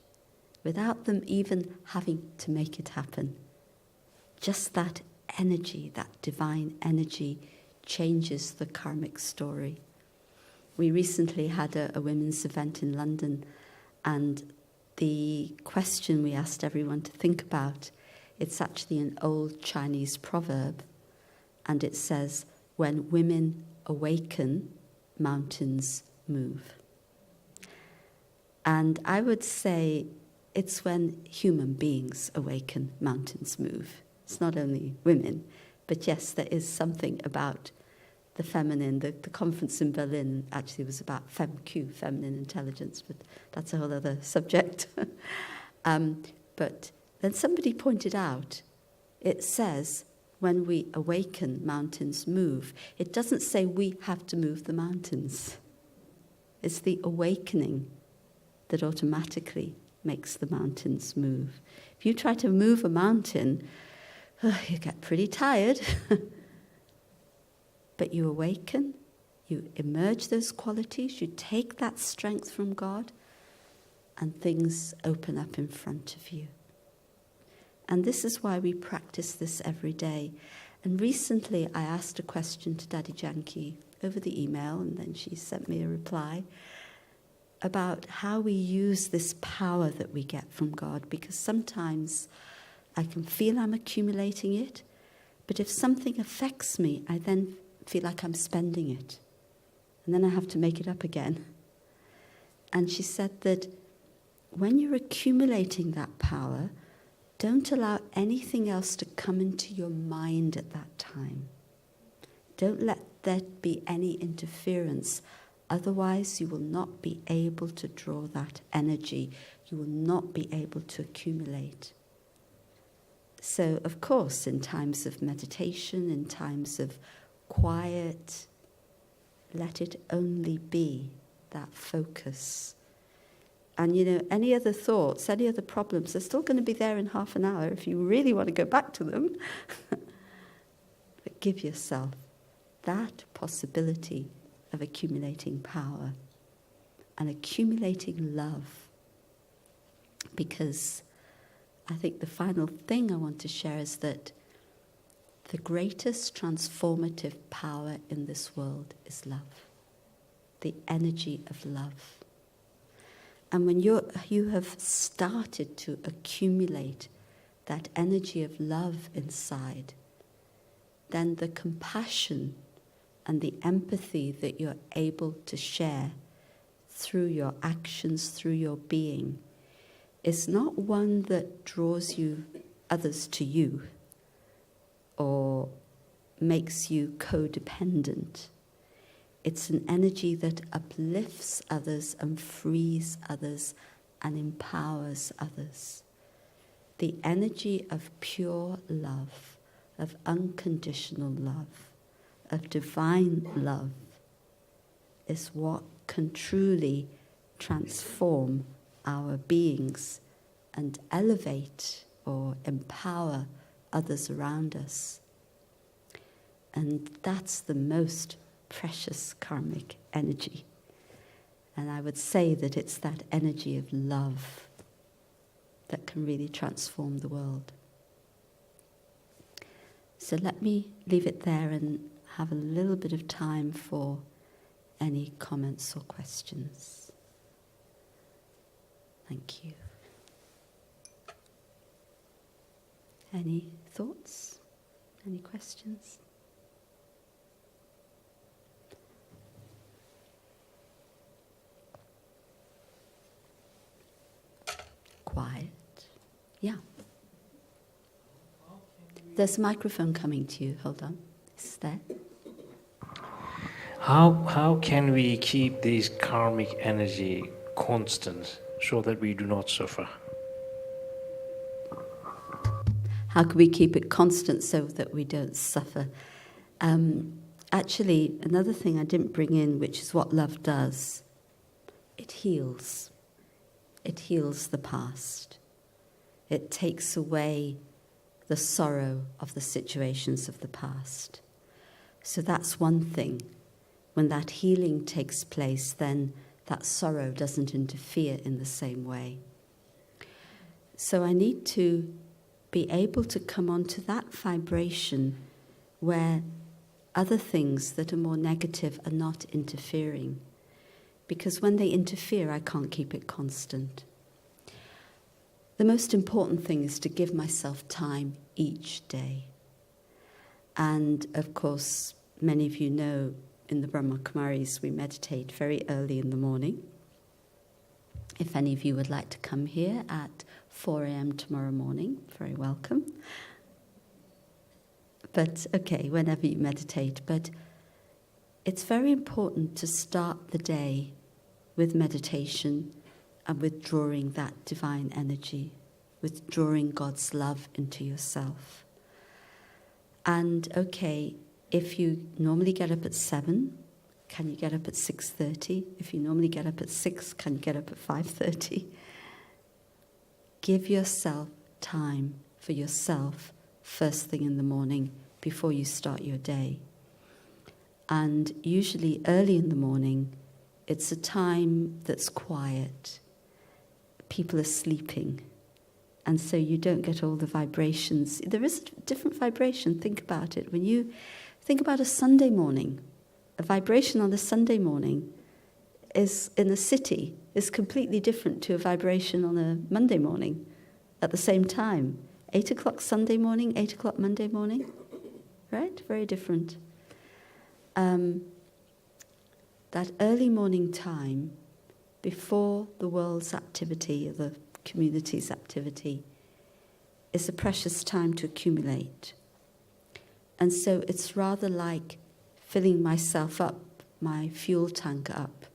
Without them even having to make it happen. Just that energy, that divine energy, changes the karmic story. We recently had a women's event in London, and the question we asked everyone to think about, it's actually an old Chinese proverb, and it says, when women awaken, mountains move. And I would say it's when human beings awaken, mountains move. It's not only women, but yes, there is something about the feminine. The conference in Berlin actually was about FemQ, feminine intelligence, but that's a whole other subject. But then somebody pointed out, it says, when we awaken, mountains move. It doesn't say we have to move the mountains. It's the awakening that automatically makes the mountains move. If you try to move a mountain, you get pretty tired. But you awaken, you emerge those qualities, you take that strength from God, and things open up in front of you. And this is why we practice this every day. And recently I asked a question to Daddy Janki over the email, and then she sent me a reply about how we use this power that we get from God, because sometimes I can feel I'm accumulating it, but if something affects me, I then feel like I'm spending it. And then I have to make it up again. And she said that when you're accumulating that power, don't allow anything else to come into your mind at that time. Don't let there be any interference. Otherwise, you will not be able to draw that energy. You will not be able to accumulate. So, of course, in times of meditation, in times of quiet, let it only be that focus. And, you know, any other thoughts, any other problems, they're still going to be there in half an hour if you really want to go back to them. But give yourself that possibility of accumulating power and accumulating love. Because I think the final thing I want to share is that the greatest transformative power in this world is love. The energy of love. And when you have started to accumulate that energy of love inside, then the compassion and the empathy that you're able to share through your actions, through your being, is not one that draws others to you or makes you codependent. It's an energy that uplifts others and frees others and empowers others. The energy of pure love, of unconditional love, of divine love, is what can truly transform our beings and elevate or empower others around us. And that's the most precious karmic energy. And I would say that it's that energy of love that can really transform the world. So let me leave it there and have a little bit of time for any comments or questions. Thank you. Any thoughts? Any questions? Quiet. Yeah. There's a microphone coming to you. Hold on. It's there. How can we keep this karmic energy constant so that we do not suffer? How can we keep it constant so that we don't suffer? Actually, another thing I didn't bring in, which is what love does, it heals. It heals the past. It takes away the sorrow of the situations of the past. So that's one thing. When that healing takes place, then that sorrow doesn't interfere in the same way. So I need to be able to come onto that vibration where other things that are more negative are not interfering. Because when they interfere, I can't keep it constant. The most important thing is to give myself time each day. And of course, many of you know in the Brahma Kumaris we meditate very early in the morning. If any of you would like to come here at 4 a.m. tomorrow morning, very welcome. But okay, whenever you meditate. But it's very important to start the day with meditation and withdrawing that divine energy, withdrawing God's love into yourself. And okay, if you normally get up at 7, can you get up at 6:30? If you normally get up at 6, can you get up at 5:30? Give yourself time for yourself first thing in the morning before you start your day. And usually early in the morning, it's a time that's quiet. People are sleeping. And so you don't get all the vibrations. There is a different vibration. Think about it. When you think about a Sunday morning, a vibration on a Sunday morning is in a city is completely different to a vibration on a Monday morning at the same time. 8 o'clock Sunday morning, 8 o'clock Monday morning. Right? Very different. That early morning time before the world's activity, or the community's activity, is a precious time to accumulate. And so it's rather like filling myself up, my fuel tank up,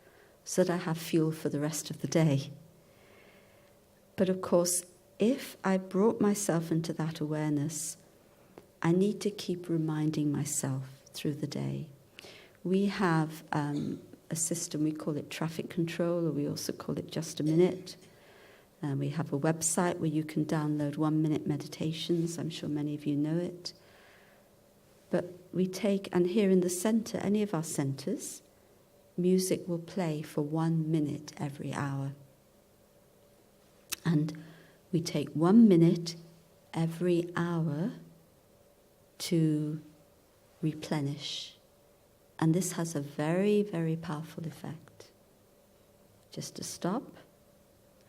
so that I have fuel for the rest of the day. But of course, if I brought myself into that awareness, I need to keep reminding myself through the day. We have a system, we call it traffic control, or we also call it just a minute. And we have a website where you can download 1-minute meditations. I'm sure many of you know it. But we take, and here in the center, any of our centers, music will play for 1 minute every hour. And we take 1 minute every hour to replenish. And this has a very, very powerful effect. Just to stop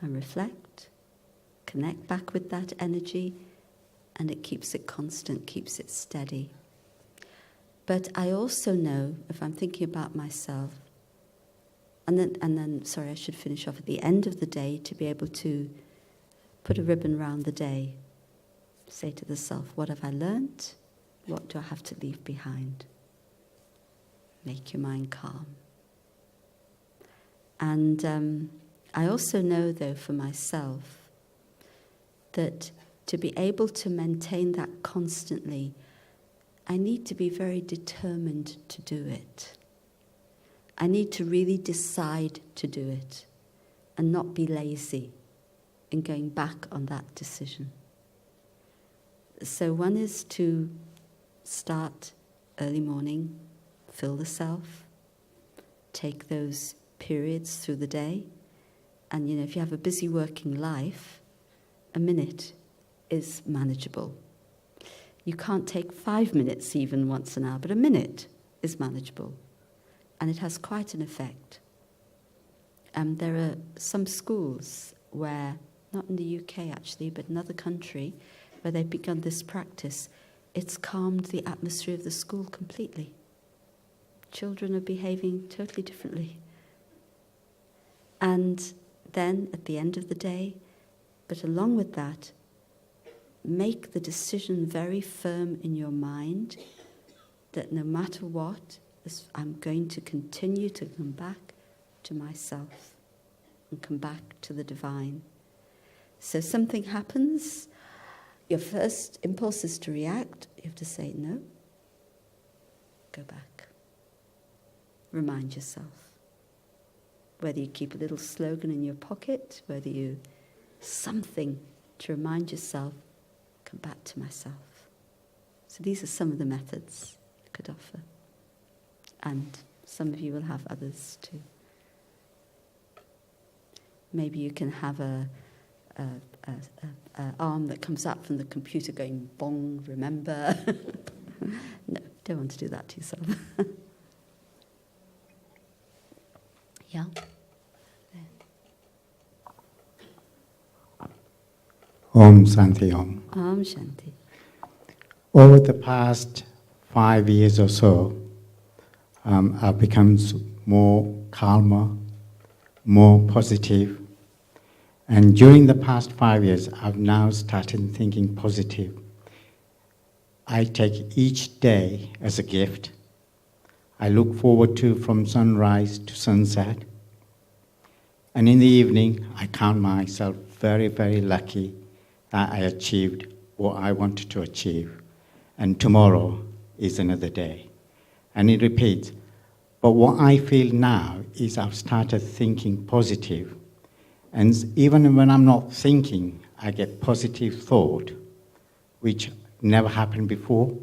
and reflect, connect back with that energy, and it keeps it constant, keeps it steady. But I also know, if I'm thinking about myself, and then, sorry, I should finish off at the end of the day to be able to put a ribbon around the day. Say to the self, what have I learnt? What do I have to leave behind? Make your mind calm. And I also know, though, for myself, that to be able to maintain that constantly, I need to be very determined to do it. I need to really decide to do it and not be lazy in going back on that decision. So one is to start early morning, fill the self, take those periods through the day. And, if you have a busy working life, a minute is manageable. You can't take 5 minutes even once an hour, but a minute is manageable. And it has quite an effect. There are some schools where, not in the UK actually, but in another country, where they've begun this practice. It's calmed the atmosphere of the school completely. Children are behaving totally differently. And then, at the end of the day, but along with that, make the decision very firm in your mind that no matter what, I'm going to continue to come back to myself and come back to the divine. So something happens, your first impulse is to react. You have to say no. Go back. Remind yourself. Whether you keep a little slogan in your pocket, whether you something to remind yourself, come back to myself. So these are some of the methods I could offer. And some of you will have others too. Maybe you can have a arm that comes up from the computer going, bong, remember. No, don't want to do that to yourself. Yeah. Om Shanti Om. Om Shanti. Over the past 5 years or so, I've become more calmer, more positive. And during the past 5 years, I've now started thinking positive. I take each day as a gift. I look forward to from sunrise to sunset. And in the evening, I count myself very, very lucky that I achieved what I wanted to achieve. And tomorrow is another day. And it repeats. But what I feel now is I've started thinking positive. And even when I'm not thinking, I get positive thought, which never happened before.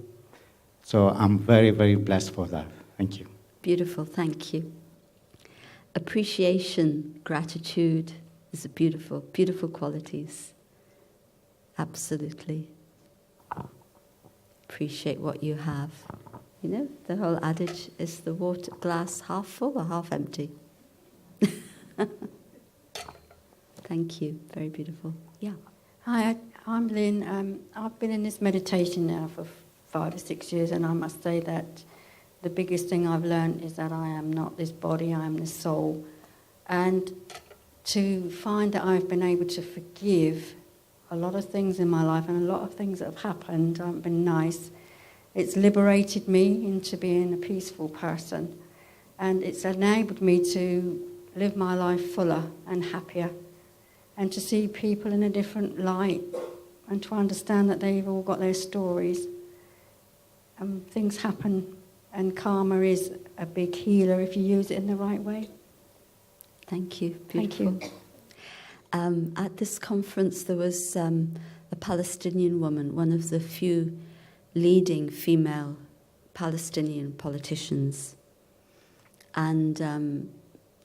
So I'm very, very blessed for that. Thank you. Beautiful, thank you. Appreciation, gratitude is a beautiful, beautiful qualities. Absolutely. Appreciate what you have. The whole adage is the water glass half full or half empty. Thank you. Very beautiful. Yeah. Hi, I'm Lynn. I've been in this meditation now for 5 or 6 years, and I must say that the biggest thing I've learned is that I am not this body, I am the soul. And to find that I've been able to forgive a lot of things in my life and a lot of things that have happened haven't been nice. It's liberated me into being a peaceful person, and it's enabled me to live my life fuller and happier, and to see people in a different light, and to understand that they've all got their stories. Things happen, And karma is a big healer if you use it in the right way. Thank you. Thank Beautiful. you. At this conference, there was a Palestinian woman, one of the few leading female Palestinian politicians. And,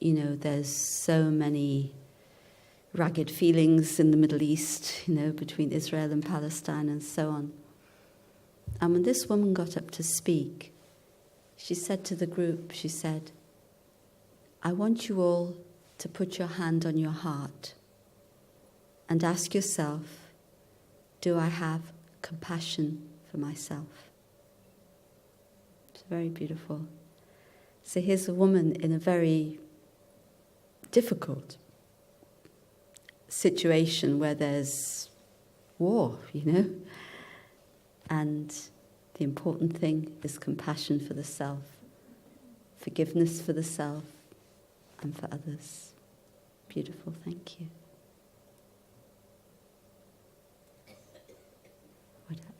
there's so many ragged feelings in the Middle East, between Israel and Palestine and so on. And when this woman got up to speak, she said to the group, she said, I want you all to put your hand on your heart and ask yourself, do I have compassion for myself? It's very beautiful. So here's a woman in a very difficult situation where there's war, and the important thing is compassion for the self, forgiveness for the self and for others. Beautiful, thank you.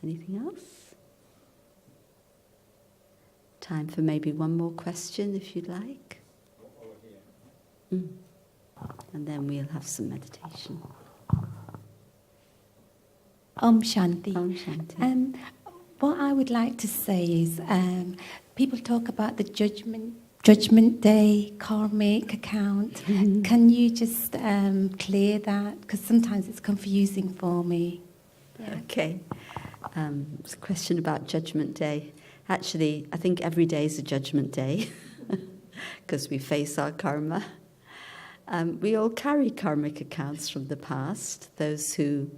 Anything else? Time for maybe one more question if you'd like. And then we'll have some meditation. Om Shanti. Om Shanti. What I would like to say is, people talk about the judgment day, karmic account. Mm-hmm. Can you just clear that? Because sometimes it's confusing for me. Yeah. Okay. It's a question about Judgment Day. Actually, I think every day is a Judgment Day because we face our karma. We all carry karmic accounts from the past. Those who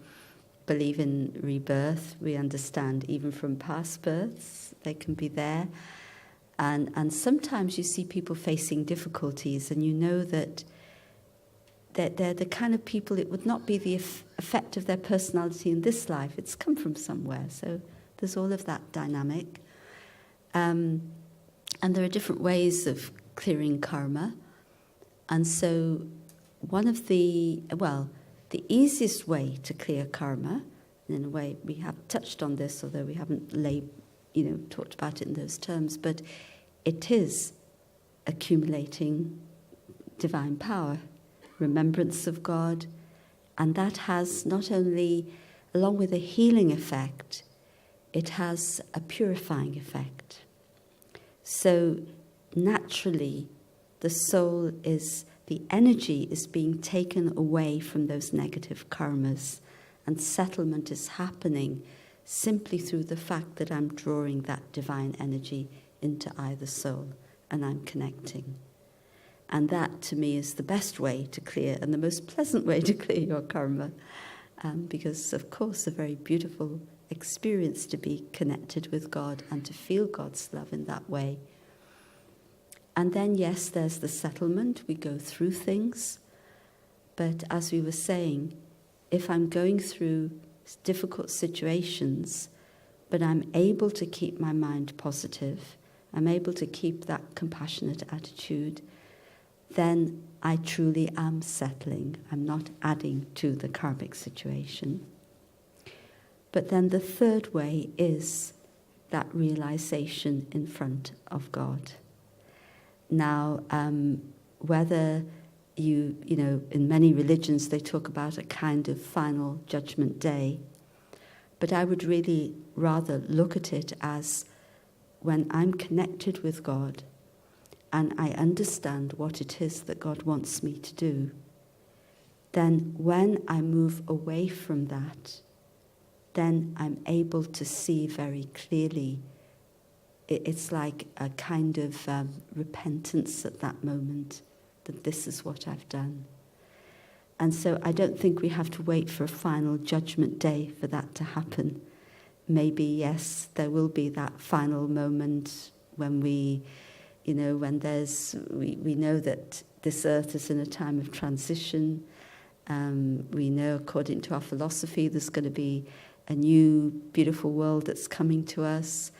believe in rebirth, we understand even from past births, they can be there. And sometimes you see people facing difficulties and you know that they're the kind of people, it would not be the effect of their personality in this life. It's come from somewhere. So there's all of that dynamic. And there are different ways of clearing karma. And so the easiest way to clear karma, and in a way we have touched on this, although we haven't talked about it in those terms, but it is accumulating divine power, remembrance of God, and that has not only, along with a healing effect, it has a purifying effect. So naturally, the energy is being taken away from those negative karmas, and settlement is happening simply through the fact that I'm drawing that divine energy into either soul and I'm connecting. And that, to me, is the best way to clear and the most pleasant way to clear your karma, because, of course, a very beautiful experience to be connected with God and to feel God's love in that way. And then, yes, there's the settlement. We go through things. But as we were saying, if I'm going through difficult situations, but I'm able to keep my mind positive, I'm able to keep that compassionate attitude, then I truly am settling. I'm not adding to the karmic situation. But then the third way is that realization in front of God. Now, whether in many religions they talk about a kind of final judgment day, but I would really rather look at it as when I'm connected with God and I understand what it is that God wants me to do, then when I move away from that, then I'm able to see very clearly. It's like a kind of repentance at that moment, that this is what I've done. And so I don't think we have to wait for a final judgment day for that to happen. Maybe, yes, there will be that final moment when we know that this earth is in a time of transition. We know, according to our philosophy, there's going to be a new, beautiful world that's coming to us.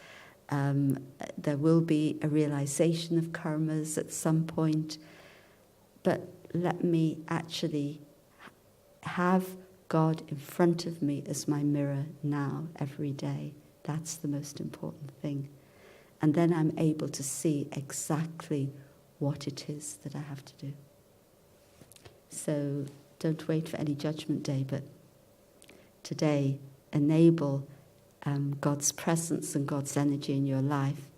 There will be a realization of karmas at some point. But let me actually have God in front of me as my mirror now, every day. That's the most important thing. And then I'm able to see exactly what it is that I have to do. So don't wait for any judgment day, but today enable God's presence and God's energy in your life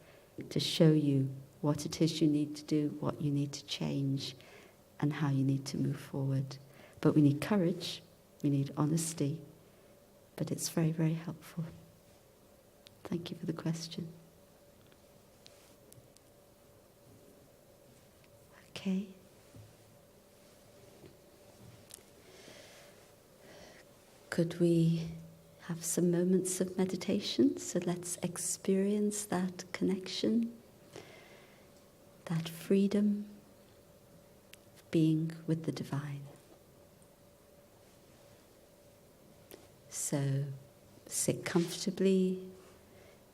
to show you what it is you need to do, what you need to change, and how you need to move forward. But we need courage, we need honesty, but it's very, very helpful. Thank you for the question. Okay. Could we have some moments of meditation? So let's experience that connection, that freedom of being with the divine. So sit comfortably,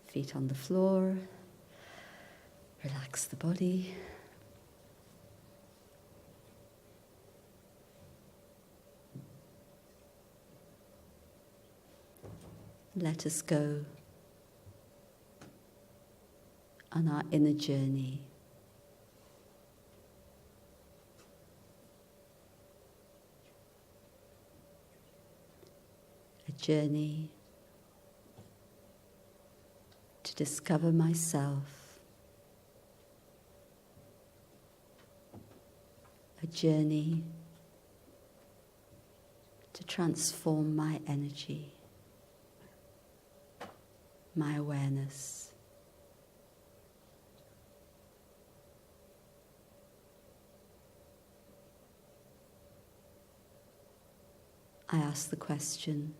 feet on the floor, relax the body. Let us go on our inner journey. A journey to discover myself. A journey to transform my energy, my awareness. I ask the question,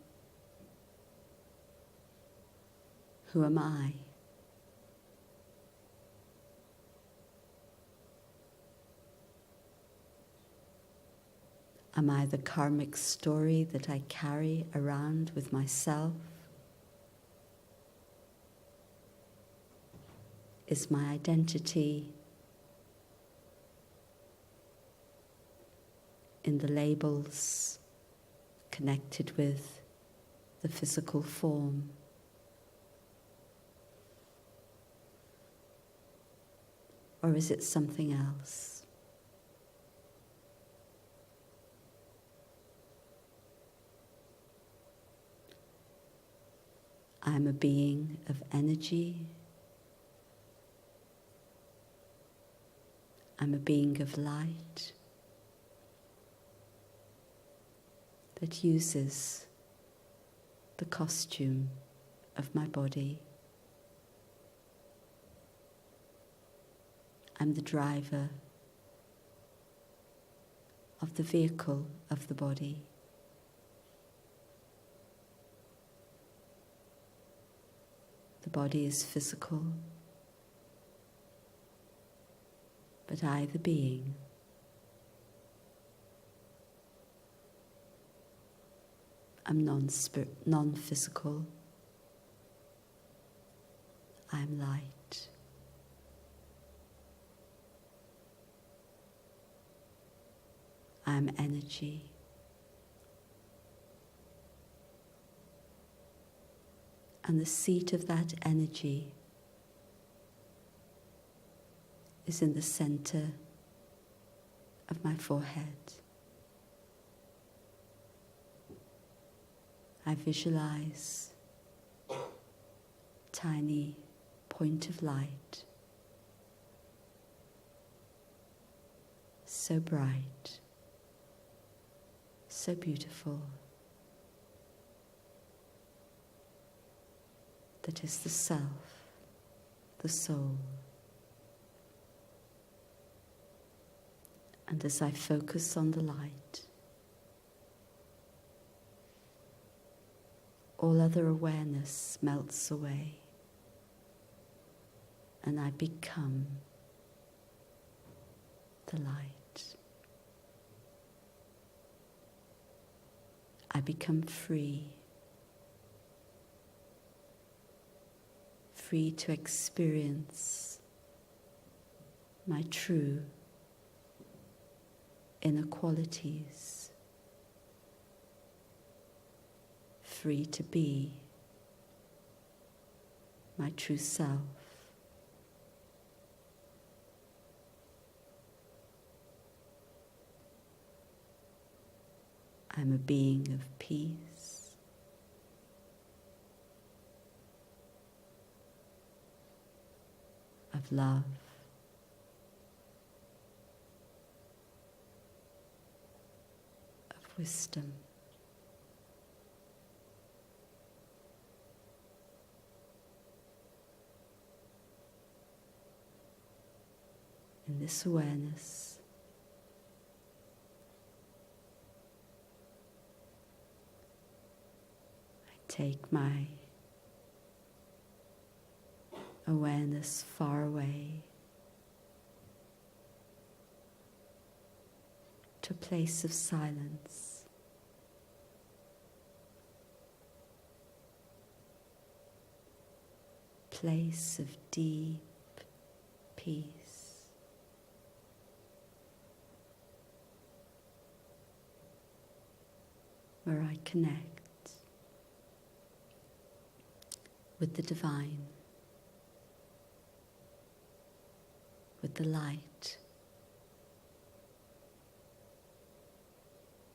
who am I? Am I the karmic story that I carry around with myself? Is my identity in the labels connected with the physical form? Or is it something else? I'm a being of energy. I'm a being of light that uses the costume of my body. I'm the driver of the vehicle of the body. The body is physical, but I, the being, am non-physical. I'm light. I'm energy. And the seat of that energy is in the center of my forehead. I visualize a tiny point of light, so bright, so beautiful, that is the self, the soul. And as I focus on the light, all other awareness melts away, and I become the light. I become free, free to experience my true inner qualities, free to be my true self, I'm a being of peace. Of love. Of wisdom. In this awareness, I take my awareness far away to a place of silence. Place of deep peace. Where I connect with the divine, with the light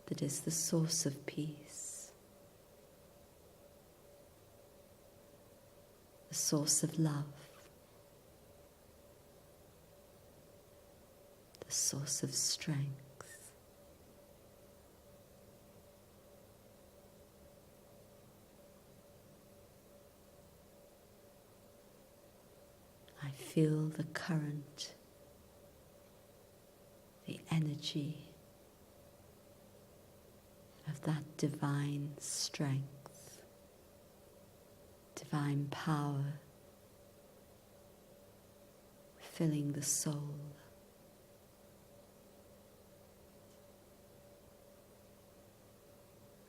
that is the source of peace, the source of love, the source of strength. I feel the current, the energy of that divine strength, divine power, filling the soul.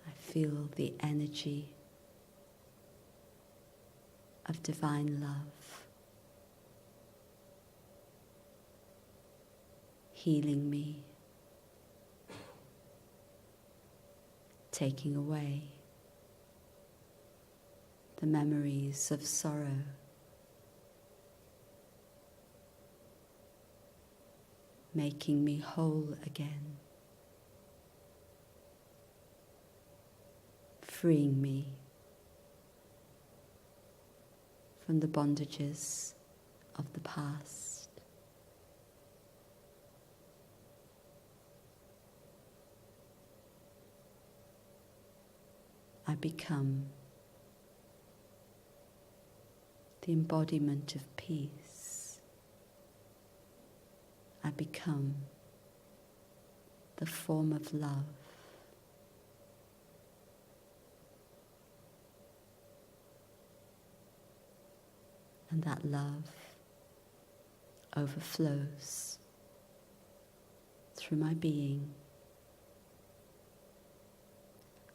I feel the energy of divine love healing me, taking away the memories of sorrow, making me whole again, freeing me from the bondages of the past. I become the embodiment of peace. I become the form of love. And that love overflows through my being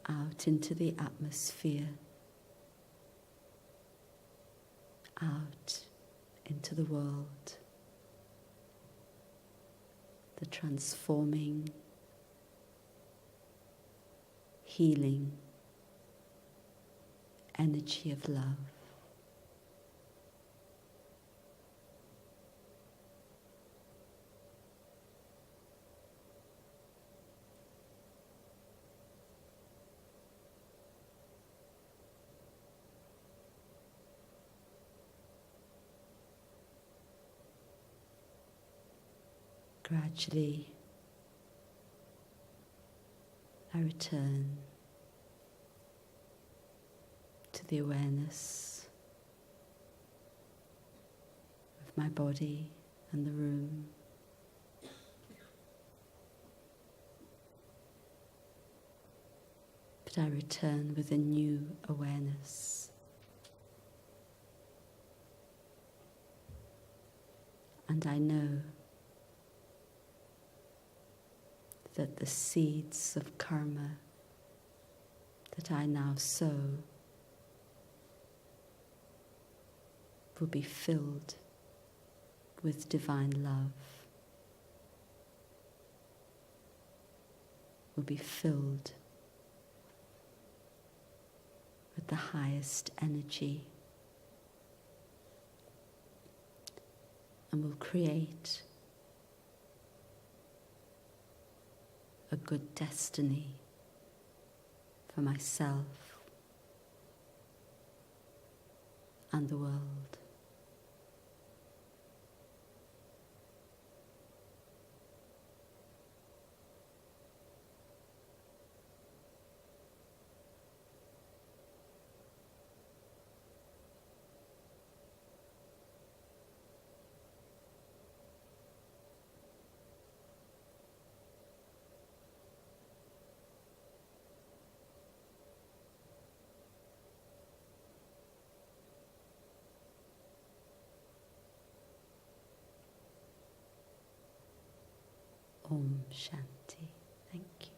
out into the atmosphere, out into the world, the transforming, healing energy of love. Gradually, I return to the awareness of my body and the room. But I return with a new awareness. And I know that the seeds of karma that I now sow will be filled with divine love, will be filled with the highest energy, and will create a good destiny for myself and the world. Om Shanti. Thank you.